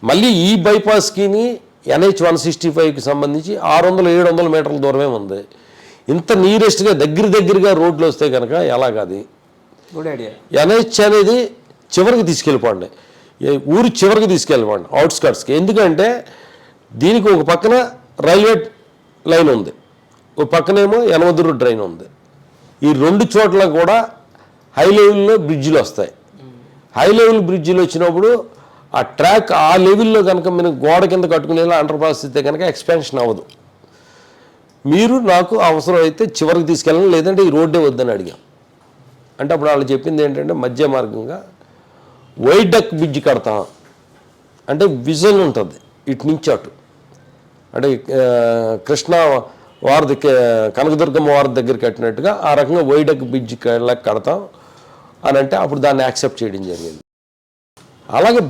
మళ్ళీ ఈ బైపాస్కి NH 165కి సంబంధించి 600-700 మీటర్ల దూరమే ఉంది. ఇంత నియరెస్ట్గా దగ్గరగా రోడ్లు వస్తే కనుక ఎలాగది? Good idea. NH అనేది చివరికి తీసుకెళ్ళిపోండి, ఊరు చివరికి తీసుకెళ్ళిపోండి, అవుట్స్కట్స్కి. ఎందుకంటే దీనికి ఒక పక్కన రైల్వే లైన్ ఉంది, ఒక పక్కనేమో యనమదుర్రు డ్రైన్ ఉంది. ఈ రెండు చోట్ల కూడా హై లెవెల్లో బ్రిడ్జిలు వస్తాయి. హై లెవెల్ బ్రిడ్జిలు వచ్చినప్పుడు ఆ ట్రాక్ ఆ లెవెల్లో కనుక మీరు గోడ కింద కట్టుకునేలా అండర్ పాస్ ఇస్తే కనుక ఎక్స్పాన్షన్ అవ్వదు. మీరు నాకు అవసరం అయితే చివరికి తీసుకెళ్ళండి, లేదంటే ఈ రోడ్డే వద్దని అడిగాం. అంటే అప్పుడు వాళ్ళు చెప్పింది ఏంటంటే మధ్య మార్గంగా వైడక్ బ్రిడ్జ్ కడతాం అంటే విజన్ ఉంటుంది ఇటు నుంచి అటు. అంటే కృష్ణా వారి కనకదుర్గమ్మ వారి దగ్గర కట్టినట్టుగా ఆ రకంగా వైడక్ బ్రిడ్జ్ కడతాం అని అంటే అప్పుడు దాన్ని యాక్సెప్ట్ చేయడం జరిగింది. అలాగే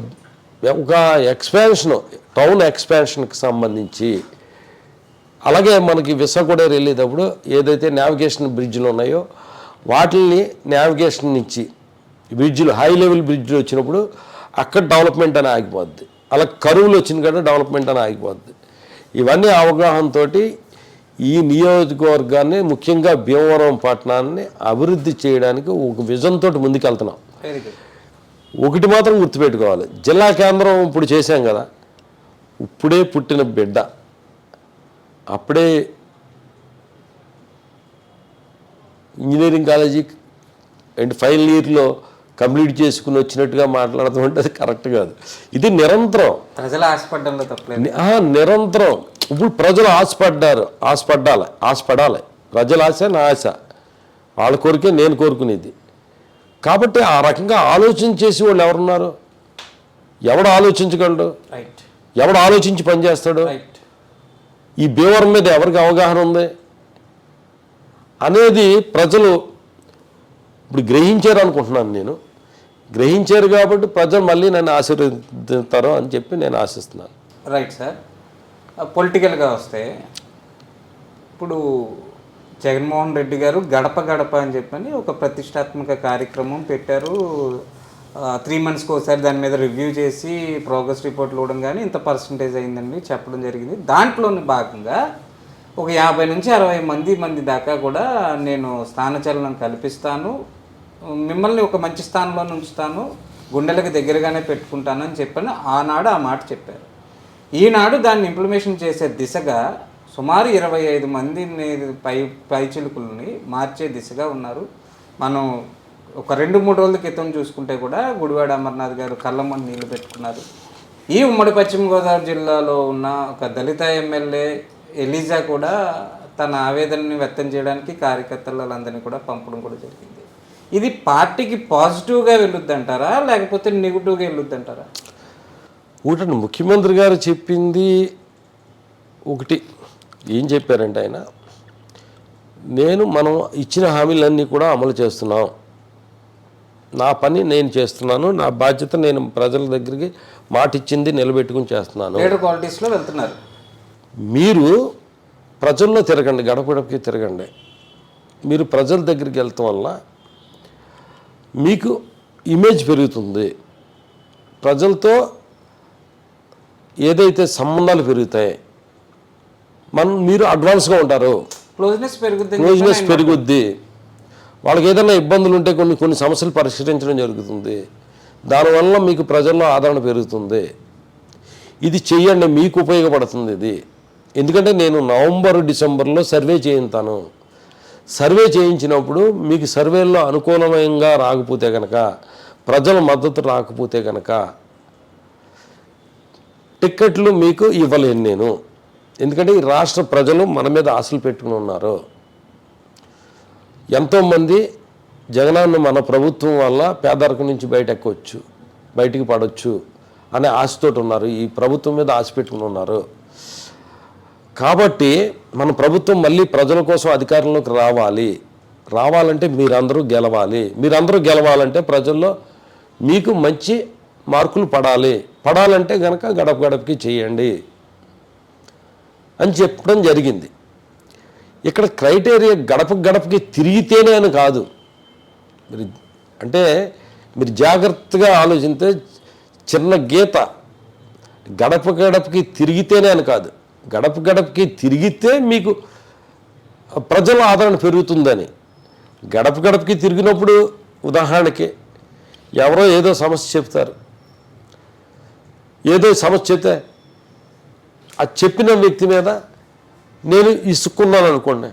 ఒక ఎక్స్పాన్షన్, టౌన్ ఎక్స్పాన్షన్కి సంబంధించి అలాగే మనకి విశాఖడేరు వెళ్ళేటప్పుడు ఏదైతే నావిగేషన్ బ్రిడ్జ్లు ఉన్నాయో వాటిని నావిగేషన్ నుంచి బ్రిడ్జ్లు, హై లెవెల్ బ్రిడ్జ్లు వచ్చినప్పుడు అక్కడ డెవలప్మెంట్ అని ఆగిపోద్ది. అలా కరువులు వచ్చిన కదా డెవలప్మెంట్ అని ఆగిపోద్ది. ఇవన్నీ అవగాహనతో ఈ నియోజకవర్గాన్ని, ముఖ్యంగా భీమవరం పట్టణాన్ని అభివృద్ధి చేయడానికి ఒక విజన్ తోటి ముందుకెళ్తున్నాం. ఒకటి మాత్రం గుర్తుపెట్టుకోవాలి, జిల్లా కేంద్రం ఇప్పుడు చేశాం కదా, ఇప్పుడే పుట్టిన బిడ్డ అప్పుడే ఇంజనీరింగ్ కాలేజీ అండ్ ఫైనల్ ఇయర్లో కంప్లీట్ చేసుకుని వచ్చినట్టుగా మాట్లాడుతూ ఉంటే అది కరెక్ట్ కాదు. ఇది నిరంతరం ప్రజల ఆశపడ్డంలో తప్పలేదు. నిరంతరం ఇప్పుడు ప్రజలు ఆశపడాలి. ప్రజల ఆశ నా ఆశ, వాళ్ళ కోరికే నేను కోరుకునేది. కాబట్టి ఆ రకంగా ఆలోచన చేసి వాళ్ళు ఎవరున్నారు? ఎవడు ఆలోచించగలడు? ఎవడు ఆలోచించి పనిచేస్తాడు? ఈ భీమవరం మీద ఎవరికి అవగాహన ఉంది అనేది ప్రజలు ఇప్పుడు గ్రహించారు అనుకుంటున్నాను. నేను గ్రహించారు కాబట్టి ప్రజలు మళ్ళీ నన్ను ఆశీర్వదిస్తారు అని చెప్పి నేను ఆశిస్తున్నాను. Right sir. పొలిటికల్గా వస్తే ఇప్పుడు జగన్మోహన్ రెడ్డి గారు గడప గడప అని చెప్పని ఒక ప్రతిష్టాత్మక కార్యక్రమం పెట్టారు. 3 మంత్స్కి ఒకసారి దాని మీద రివ్యూ చేసి ప్రోగ్రెస్ రిపోర్ట్లు ఇవ్వడం కానీ ఇంత పర్సంటేజ్ అయిందని చెప్పడం జరిగింది. దాంట్లోని భాగంగా ఒక 50-60 మంది దాకా కూడా నేను స్థానచలనం కల్పిస్తాను, మిమ్మల్ని ఒక మంచి స్థానంలో ఉంచుతాను, గుండెలకు దగ్గరగానే పెట్టుకుంటాను అని చెప్పని ఆనాడు ఆ మాట చెప్పారు. ఈనాడు దాన్ని ఇంప్లిమేషన్ చేసే దిశగా సుమారు 25 మందిని పైచిలుకుల్ని మార్చే దిశగా ఉన్నారు. మనం ఒక 2-3 రోజుల క్రితం చూసుకుంటే కూడా గుడివాడ అమర్నాథ్ గారు కళ్ళమ్మని నీళ్లు పెట్టుకున్నారు. ఈ ఉమ్మడి పశ్చిమ గోదావరి జిల్లాలో ఉన్న ఒక దళిత ఎమ్మెల్యే ఎలీజా కూడా తన ఆవేదనని వ్యక్తం చేయడానికి కార్యకర్తలందరినీ కూడా పంపడం కూడా జరిగింది. ఇది పార్టీకి పాజిటివ్గా వెళ్ళొద్దంటారా లేకపోతే నెగిటివ్గా వెళ్ళొద్దంటారా? ఒకటి ముఖ్యమంత్రి గారు చెప్పింది ఒకటి ఏం చెప్పారంటే ఆయన, మనం ఇచ్చిన హామీలన్నీ కూడా అమలు చేస్తున్నాం, నా పని నేను చేస్తున్నాను, నా బాధ్యత నేను ప్రజల దగ్గరికి మాట ఇచ్చింది నిలబెట్టుకుని చేస్తున్నాను. 7 క్వాలిటీస్లో వెళ్తున్నారు. మీరు ప్రజల్లో తిరగండి, గడప గడపకి తిరగండి. మీరు ప్రజల దగ్గరికి వెళ్తాం వల్ల మీకు ఇమేజ్ పెరుగుతుంది, ప్రజలతో ఏదైతే సంబంధాలు పెరుగుతాయి, మీరు అడ్వాన్స్గా ఉంటారు, క్లోజ్నెస్ పెరుగుద్ది. వాళ్ళకి ఏదైనా ఇబ్బందులు ఉంటే కొన్ని సమస్యలు పరిష్కరించడం జరుగుతుంది. దానివల్ల మీకు ప్రజల్లో ఆదరణ పెరుగుతుంది. ఇది చెయ్యండి, మీకు ఉపయోగపడుతుంది ఇది. ఎందుకంటే నేను నవంబర్ డిసెంబర్లో సర్వే చేయించాను. సర్వే చేయించినప్పుడు మీకు సర్వేల్లో అనుకూలంగా రాకపోతే కనుక, ప్రజల మద్దతు రాకపోతే కనుక టిక్కెట్లు మీకు ఇవ్వలేను నేను. ఎందుకంటే ఈ రాష్ట్ర ప్రజలు మన మీద ఆశలు పెట్టుకుని ఉన్నారు. ఎంతోమంది జగనన్న మన ప్రభుత్వం వల్ల పేదరికం నుంచి బయటికి పడవచ్చు అనే ఆశతోటి ఉన్నారు. ఈ ప్రభుత్వం మీద ఆశ పెట్టుకుని ఉన్నారు. కాబట్టి మన ప్రభుత్వం మళ్ళీ ప్రజల కోసం అధికారంలోకి రావాలంటే మీరందరూ గెలవాలంటే ప్రజల్లో మీకు మంచి మార్కులు పడాలంటే కనుక గడప గడపకి చేయండి అని చెప్పడం జరిగింది. ఇక్కడ క్రైటీరియా గడపకి తిరిగితేనే అని కాదు. మీరు జాగ్రత్తగా ఆలోచిస్తే చిన్న గీత, గడపకి తిరిగితేనే అని కాదు, గడపకి తిరిగితే మీకు ప్రజల ఆదరణ పెరుగుతుందని. గడపకి తిరిగినప్పుడు ఉదాహరణకి ఎవరో ఏదో సమస్య చెప్తారు, చెప్తే ఆ చెప్పిన వ్యక్తి మీద నేను ఇసుక్కున్నాను అనుకోండి,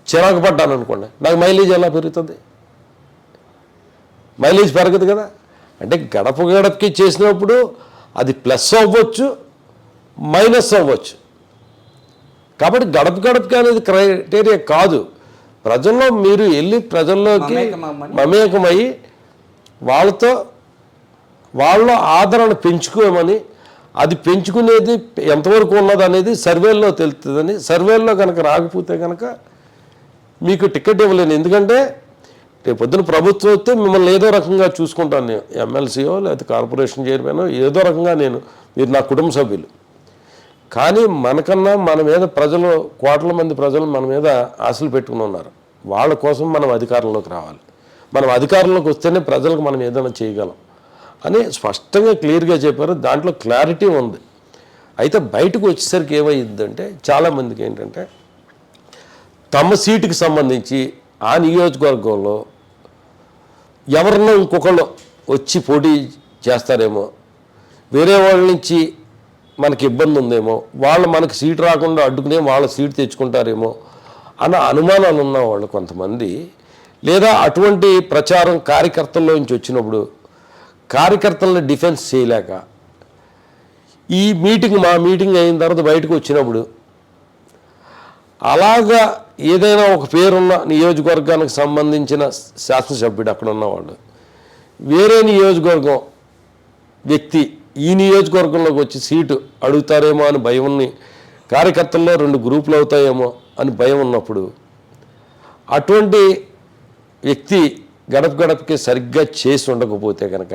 చిరాకు పడ్డాను అనుకోండి, నాకు మైలేజ్ ఎలా పెరుగుతుంది? మైలేజ్ పెరగదు కదా. అంటే గడపకి చేసినప్పుడు అది ప్లస్ అవ్వచ్చు, మైనస్ అవ్వచ్చు. కాబట్టి గడపకి అనేది క్రైటీరియా కాదు. ప్రజల్లో మీరు వెళ్ళి ప్రజల్లోకి మమేకమయ్యి వాళ్ళ ఆదరణ పెంచుకోమని, అది పెంచుకునేది ఎంతవరకు ఉన్నది అనేది సర్వేల్లో తెలుస్తుందని. సర్వేల్లో కనుక రాకపోతే కనుక మీకు టికెట్ ఇవ్వలేను. ఎందుకంటే రేపు పొద్దున ప్రభుత్వం వస్తే మిమ్మల్ని ఏదో రకంగా చూసుకుంటాను నేను, ఎమ్మెల్సీయో లేకపోతే కార్పొరేషన్ చైర్మన్ ఏదో రకంగా మీరు నా కుటుంబ సభ్యులు. కానీ మనకన్నా మన మీద కోట్ల మంది ప్రజలు మన మీద ఆశలు పెట్టుకుని ఉన్నారు. వాళ్ళ కోసం మనం అధికారంలోకి రావాలి. మనం అధికారంలోకి వస్తేనే ప్రజలకు మనం ఏదైనా చేయగలం అని స్పష్టంగా క్లియర్గా చెప్పారు. దాంట్లో క్లారిటీ ఉంది. అయితే బయటకు వచ్చేసరికి ఏమైందంటే చాలామందికి ఏంటంటే తమ సీటుకి సంబంధించి ఆ నియోజకవర్గంలో ఎవరన్నా ఇంకొకళ్ళు వచ్చి పోటీ చేస్తారేమో, వేరే వాళ్ళ నుంచి మనకి ఇబ్బంది ఉందేమో, వాళ్ళు మనకి సీటు రాకుండా అడ్డుకునే వాళ్ళ సీటు తెచ్చుకుంటారేమో అన్న అనుమానాలు ఉన్న వాళ్ళు కొంతమంది, లేదా అటువంటి ప్రచారం కార్యకర్తల్లో నుంచి వచ్చినప్పుడు కార్యకర్తలను డిఫెన్స్ చేయలేక మా మీటింగ్ అయిన తర్వాత బయటకు వచ్చినప్పుడు అలాగా ఏదైనా ఒక పేరున్న నియోజకవర్గానికి సంబంధించిన శాసనసభ్యుడు అక్కడ ఉన్నవాళ్ళు వేరే నియోజకవర్గం వ్యక్తి ఈ నియోజకవర్గంలోకి వచ్చి సీటు అడుగుతారేమో అని భయం ఉంది. కార్యకర్తల్లో 2 గ్రూపులు అవుతాయేమో అని భయం ఉన్నప్పుడు అటువంటి వ్యక్తి గడపకి సరిగ్గా చేసి ఉండకపోతే కనుక,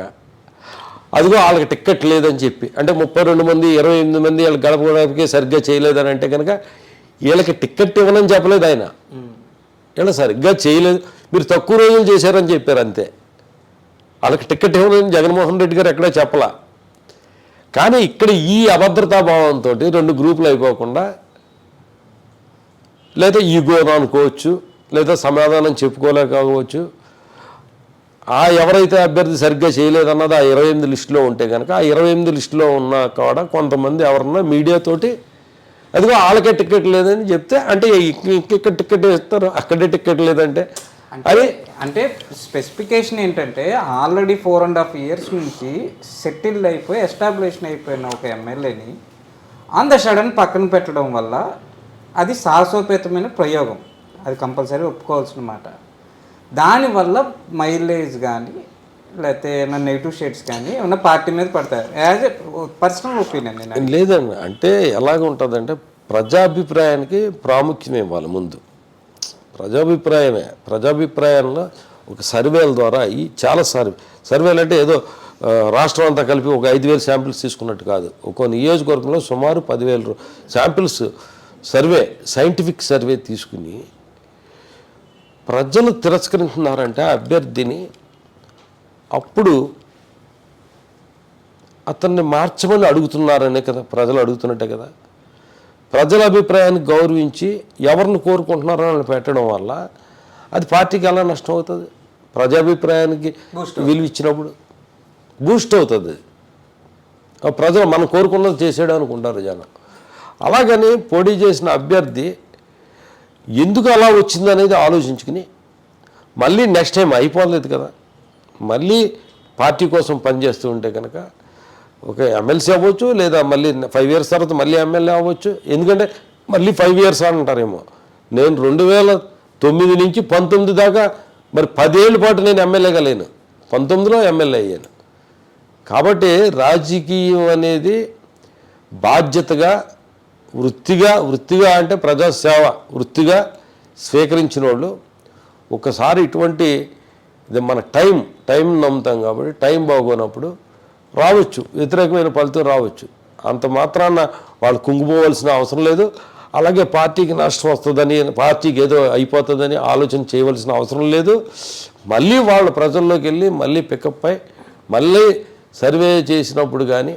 అదిగో వాళ్ళకి టిక్కెట్ లేదని చెప్పి, అంటే 32 మంది 28 మంది వాళ్ళు గడపకి సరిగ్గా చేయలేదని అంటే కనుక వీళ్ళకి టిక్కెట్ ఇవ్వనని చెప్పలేదు ఆయన, వీళ్ళ సరిగ్గా చేయలేదు, మీరు తక్కువ రోజులు చేశారని చెప్పారు అంతే. వాళ్ళకి టిక్కెట్ ఇవ్వనని జగన్మోహన్ రెడ్డి గారు ఎక్కడా చెప్పలా. కానీ ఇక్కడ ఈ అభద్రతాభావంతో 2 గ్రూపులు అయిపోకుండా, లేదా ఈగోను అనుకోవచ్చు, లేదా సమాధానం చెప్పుకోలేకపోవచ్చు, ఎవరైతే అభ్యర్థి సరిగ్గా చేయలేదన్నది ఆ 28 లిస్టులో ఉంటే కనుక ఆ 28 లిస్టులో ఉన్న కూడా కొంతమంది ఎవరన్నా మీడియాతోటి అదిగో వాళ్ళకే టికెట్ లేదని చెప్తే, అంటే ఇక్కడ టికెట్ ఇస్తారు అక్కడే టికెట్ లేదంటే అది అంటే స్పెసిఫికేషన్ ఏంటంటే ఆల్రెడీ 4.5 years నుంచి సెటిల్డ్ అయిపోయి ఎస్టాబ్లిష్ అయిపోయిన ఒక ఎమ్మెల్యేని ఆన్ ద సడన్ పక్కన పెట్టడం వల్ల అది సాహసోపేతమైన ప్రయోగం, అది కంపల్సరీ ఒప్పుకోవాల్సిన మాట. దానివల్ల మైలేజ్ కానీ లేకపోతే ఏమైనా నెగిటివ్ షేడ్స్ కానీ ఏమన్నా పార్టీ మీద పడతాయి. యాజ్ ఎ పర్సనల్ ఒపీనియన్ నేను లేదండి. అంటే ఎలాగ ఉంటుందంటే ప్రజాభిప్రాయానికి ప్రాముఖ్యం ఇవ్వాలి ముందు. ప్రజాభిప్రాయంలో ఒక సర్వేల ద్వారా ఈ చాలా సర్వేలు అంటే ఏదో రాష్ట్రం అంతా కలిపి ఒక 5,000 శాంపిల్స్ తీసుకున్నట్టు కాదు. ఒక నియోజకవర్గంలో సుమారు 10,000 శాంపిల్స్ సర్వే, సైంటిఫిక్ సర్వే తీసుకుని ప్రజలు తిరస్కరించున్నారంటే అభ్యర్థిని, అప్పుడు అతన్ని మార్చమని అడుగుతున్నారనే కదా, ప్రజలు అడుగుతున్నట్టే కదా. ప్రజల అభిప్రాయాన్ని గౌరవించి ఎవరిని కోరుకుంటున్నారో వాళ్ళని పెట్టడం వల్ల అది పార్టీకి ఎలా నష్టం అవుతుంది? ప్రజాభిప్రాయానికి విలువ ఇచ్చినప్పుడు బూస్ట్ అవుతుంది. ప్రజలు మనం కోరుకున్నది చేసాడు అనుకుంటారు జనం. అలాగని పోటీ చేసిన అభ్యర్థి ఎందుకు అలా వచ్చిందనేది ఆలోచించుకుని మళ్ళీ నెక్స్ట్ టైం అయిపోలేదు కదా, మళ్ళీ పార్టీ కోసం పనిచేస్తూ ఉంటే కనుక ఒక ఎమ్మెల్సీ అవ్వచ్చు, లేదా మళ్ళీ 5 years తర్వాత మళ్ళీ ఎమ్మెల్యే అవ్వచ్చు. ఎందుకంటే మళ్ళీ 5 years అంటారేమో. నేను 2009 నుంచి 19 దాకా మరి 10 ఏళ్ళ పాటు నేను ఎమ్మెల్యేగా లేను, 19లో ఎమ్మెల్యే అయ్యాను. కాబట్టి రాజకీయం అనేది బాధ్యతగా వృత్తిగా అంటే ప్రజాసేవ వృత్తిగా స్వీకరించిన వాళ్ళు ఒకసారి ఇటువంటి ఇది మన టైం నమ్ముతాం కాబట్టి టైం బాగోనప్పుడు రావచ్చు, వ్యతిరేకమైన ఫలితం రావచ్చు. అంత మాత్రాన వాళ్ళు కుంగిపోవలసిన అవసరం లేదు. అలాగే పార్టీకి నష్టం వస్తుందని, పార్టీకి ఏదో అయిపోతుందని ఆలోచన చేయవలసిన అవసరం లేదు. మళ్ళీ వాళ్ళు ప్రజల్లోకి వెళ్ళి మళ్ళీ పికప్ అయి మళ్ళీ సర్వే చేసినప్పుడు కానీ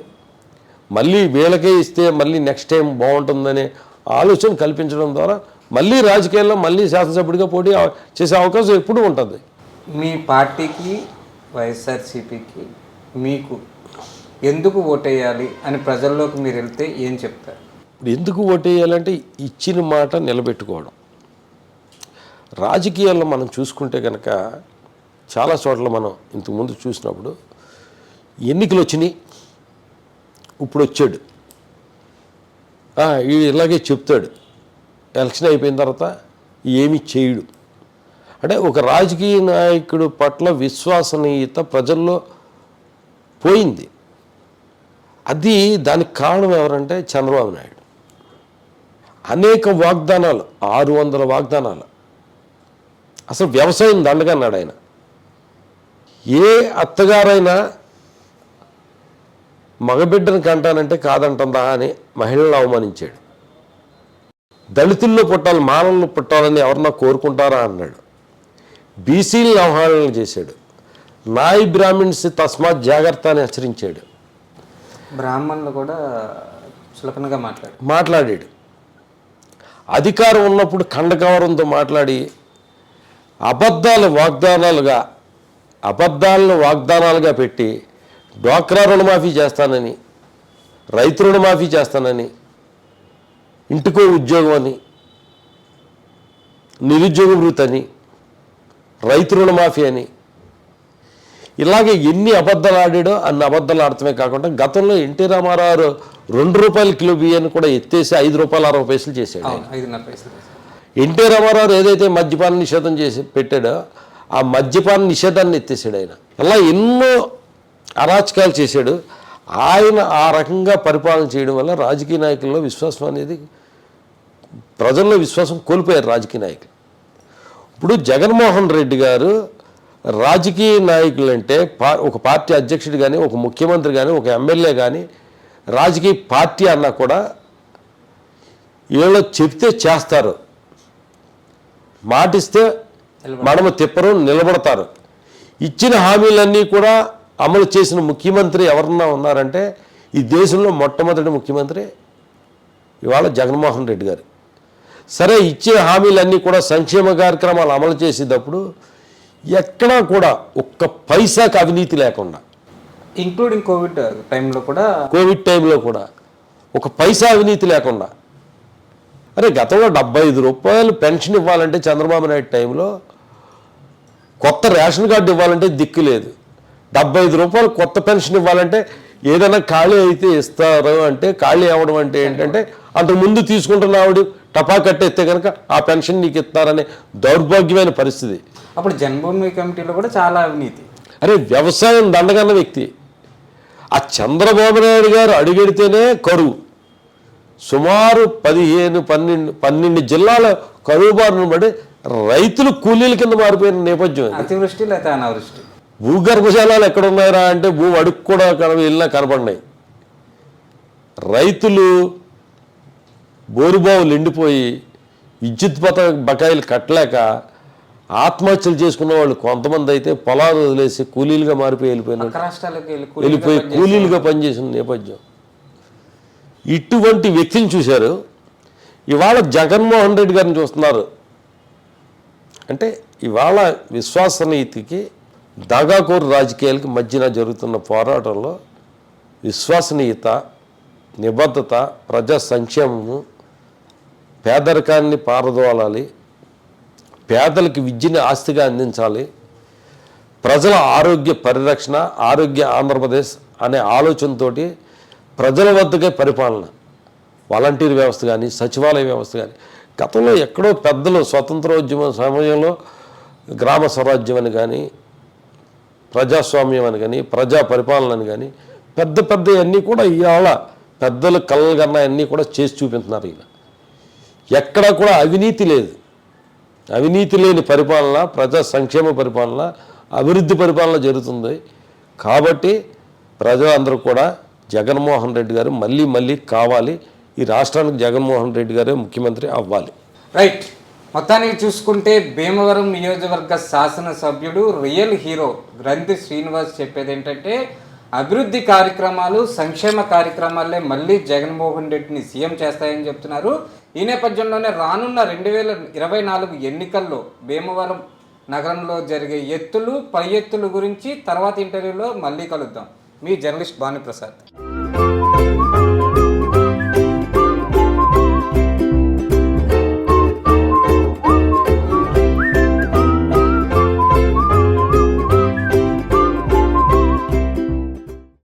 మళ్ళీ వీళ్ళకే ఇస్తే మళ్ళీ నెక్స్ట్ టైం బాగుంటుందనే ఆలోచన కల్పించడం ద్వారా మళ్ళీ రాజకీయాల్లో మళ్ళీ శాసనసభ్యుడిగా పోటీ చేసే అవకాశం ఎప్పుడూ ఉంటుంది. మీ పార్టీకి, వైఎస్ఆర్సీపీకి మీకు ఎందుకు ఓటేయాలి అని ప్రజల్లోకి మీరు వెళ్తే ఏం చెప్తారు? ఎందుకు ఓటేయాలంటే ఇచ్చిన మాట నిలబెట్టుకోవడం. రాజకీయాల్లో మనం చూసుకుంటే కనుక చాలా చోట్ల మనం ఇంతకుముందు చూసినప్పుడు ఎన్నికలు వచ్చినాయి, ఇప్పుడు వచ్చాడు, ఇలాగే చెప్తాడు, ఎలక్షన్ అయిపోయిన తర్వాత ఏమీ చేయడు. అంటే ఒక రాజకీయ నాయకుడు పట్ల విశ్వసనీయత ప్రజల్లో పోయింది. అది దానికి కారణం ఎవరంటే చంద్రబాబు నాయుడు. అనేక వాగ్దానాలు, 600 వాగ్దానాలు, అసలు వ్యవసాయం దండగన్నాడు ఆయన. ఏ అత్తగారైనా మగబిడ్డను కంటానంటే కాదంటుందా అని మహిళలను అవమానించాడు. దళితుల్లో పుట్టాలి, మానవులు పుట్టాలని ఎవరన్నా కోరుకుంటారా అన్నాడు. బీసీలను అవహేళన చేశాడు. నాయి బ్రాహ్మిన్స్ తస్మాత్ జాగ్రత్త అని హెచ్చరించాడు. బ్రాహ్మణులు కూడా చులకనగా మాట్లాడాడు. అధికారం ఉన్నప్పుడు ఖండకవరంతో మాట్లాడి అబద్ధాలను వాగ్దానాలుగా పెట్టి డ్వాక్రా రుణమాఫీ చేస్తానని, రైతు రుణమాఫీ చేస్తానని, ఇంటికో ఉద్యోగం అని, నిరుద్యోగ వృత్తి అని, రైతు రుణమాఫీ అని, ఇలాగే ఎన్ని అబద్ధాలు ఆడాడో అన్ని అబద్ధాలు ఆడటమే కాకుండా గతంలో ఎన్టీ రామారావు 2 రూపాయల కిలో బియ్యాన్ని కూడా ఎత్తేసి 5 రూపాయలు 60 పైసలు చేశాడు. ఎన్టీ రామారావు ఏదైతే మద్యపాన నిషేధం చేసి పెట్టాడో ఆ మద్యపాన నిషేధాన్ని ఎత్తేసాడు ఆయన. అలా ఎన్నో అరాచకాలు చేశాడు ఆయన. ఆ రకంగా పరిపాలన చేయడం వల్ల రాజకీయ నాయకుల్లో విశ్వాసం అనేది, ప్రజల్లో విశ్వాసం కోల్పోయారు రాజకీయ నాయకులు. ఇప్పుడు జగన్మోహన్ రెడ్డి గారు రాజకీయ నాయకులంటే ఒక పార్టీ అధ్యక్షుడు కానీ, ఒక ముఖ్యమంత్రి కానీ, ఒక ఎమ్మెల్యే కానీ, రాజకీయ పార్టీ అన్నా కూడా వీళ్ళు చెప్తే చేస్తారు, మాటిస్తే మడమ తిప్పరు, నిలబడతారు. ఇచ్చిన హామీలన్నీ కూడా అమలు చేసిన ముఖ్యమంత్రి ఎవరన్నా ఉన్నారంటే ఈ దేశంలో మొట్టమొదటి ముఖ్యమంత్రి ఇవాళ జగన్మోహన్ రెడ్డి గారు. సరే, ఇచ్చిన హామీలన్నీ కూడా సంక్షేమ కార్యక్రమాలు అమలు చేసేటప్పుడు ఎక్కడా కూడా ఒక్క పైసాకి అవినీతి లేకుండా, ఇంక్లూడింగ్ కోవిడ్ టైంలో కూడా ఒక పైసా అవినీతి లేకుండా. అరే, గతంలో 75 రూపాయలు పెన్షన్ ఇవ్వాలంటే చంద్రబాబు నాయుడు టైంలో, కొత్త రేషన్ కార్డు ఇవ్వాలంటే దిక్కు లేదు. 75 రూపాయలు కొత్త పెన్షన్ ఇవ్వాలంటే ఏదైనా ఖాళీ అయితే ఇస్తారు అంటే, ఖాళీ అవ్వడం అంటే ఏంటంటే అంతకుముందు తీసుకుంటున్న ఆవిడ టపా కట్టేస్తే కనుక ఆ పెన్షన్ నీకు ఇస్తారనే దౌర్భాగ్యమైన పరిస్థితి. అప్పుడు జన్మభూమి కమిటీలో కూడా చాలా అవినీతి. అరే, వ్యవసాయం దండగన్న వ్యక్తి ఆ చంద్రబాబు నాయుడు గారు అడుగెడితేనే కరువు. సుమారు 12 జిల్లాల కరువు బారిన పడి రైతులు కూలీల కింద మారిపోయిన నేపథ్యం ఇది. అతివృష్టి లేదా అనావృష్టి? భూగర్భ జలాలు ఎక్కడ ఉన్నాయరా అంటే భూమి అడుగు కూడా వెళ్ళినా కనపడినాయి. రైతులు బోరుబావులు ఎండిపోయి విద్యుత్ బకాయిలు కట్టలేక ఆత్మహత్యలు చేసుకున్న వాళ్ళు కొంతమంది అయితే పొలాలు వదిలేసి కూలీలుగా మారిపోయి పక్క రాష్ట్రాలకు వెళ్ళిపోయి కూలీలుగా పనిచేసిన నేపథ్యం. ఇటువంటి వ్యక్తిని చూశారు. ఇవాళ జగన్మోహన్ రెడ్డి గారిని చూస్తున్నారు. అంటే ఇవాళ విశ్వసనీయతకి దగాకోరు రాజకీయాలకి మధ్యన జరుగుతున్న పోరాటంలో విశ్వసనీయత, నిబద్ధత, ప్రజా సంక్షేమము, పేదరికాన్ని పారదోలాలి, పేదలకు విద్యని ఆస్తిగా అందించాలి, ప్రజల ఆరోగ్య పరిరక్షణ, ఆరోగ్య ఆంధ్రప్రదేశ్ అనే ఆలోచనతో ప్రజల వద్దకే పరిపాలన, వాలంటీర్ వ్యవస్థ కానీ, సచివాలయ వ్యవస్థ కానీ. గతంలో ఎక్కడో పెద్దలు స్వతంత్రోద్యమ సమయంలో గ్రామ స్వరాజ్యం అని కానీ, ప్రజాస్వామ్యం అని కానీ, ప్రజా పరిపాలన అని కానీ పెద్ద అన్నీ కూడా ఇవాళ పెద్దలు కళ్ళ కన్నా అన్నీ కూడా చేసి చూపిస్తున్నారు. ఇలా ఎక్కడా కూడా అవినీతి లేదు. అవినీతి లేని పరిపాలన, ప్రజా సంక్షేమ పరిపాలన, అభివృద్ధి పరిపాలన జరుగుతుంది. కాబట్టి ప్రజలందరూ కూడా జగన్మోహన్ రెడ్డి గారు మళ్ళీ కావాలి. ఈ రాష్ట్రానికి జగన్మోహన్ రెడ్డి గారే ముఖ్యమంత్రి అవ్వాలి. రైట్. మొత్తానికి చూసుకుంటే భీమవరం నియోజకవర్గ శాసనసభ్యుడు రియల్ హీరో గ్రంథి శ్రీనివాస్ చెప్పేది ఏంటంటే అభివృద్ధి కార్యక్రమాలు, సంక్షేమ కార్యక్రమాలే మళ్ళీ జగన్మోహన్ రెడ్డిని సీఎం చేస్తాయని చెప్తున్నారు. ఈ నేపథ్యంలోనే రానున్న 2024 ఎన్నికల్లో భీమవరం నగరంలో జరిగే ఎత్తులు, పై ఎత్తుల గురించి తర్వాత ఇంటర్వ్యూలో మళ్ళీ కలుద్దాం. మీ జర్నలిస్ట్ భానుప్రసాద్.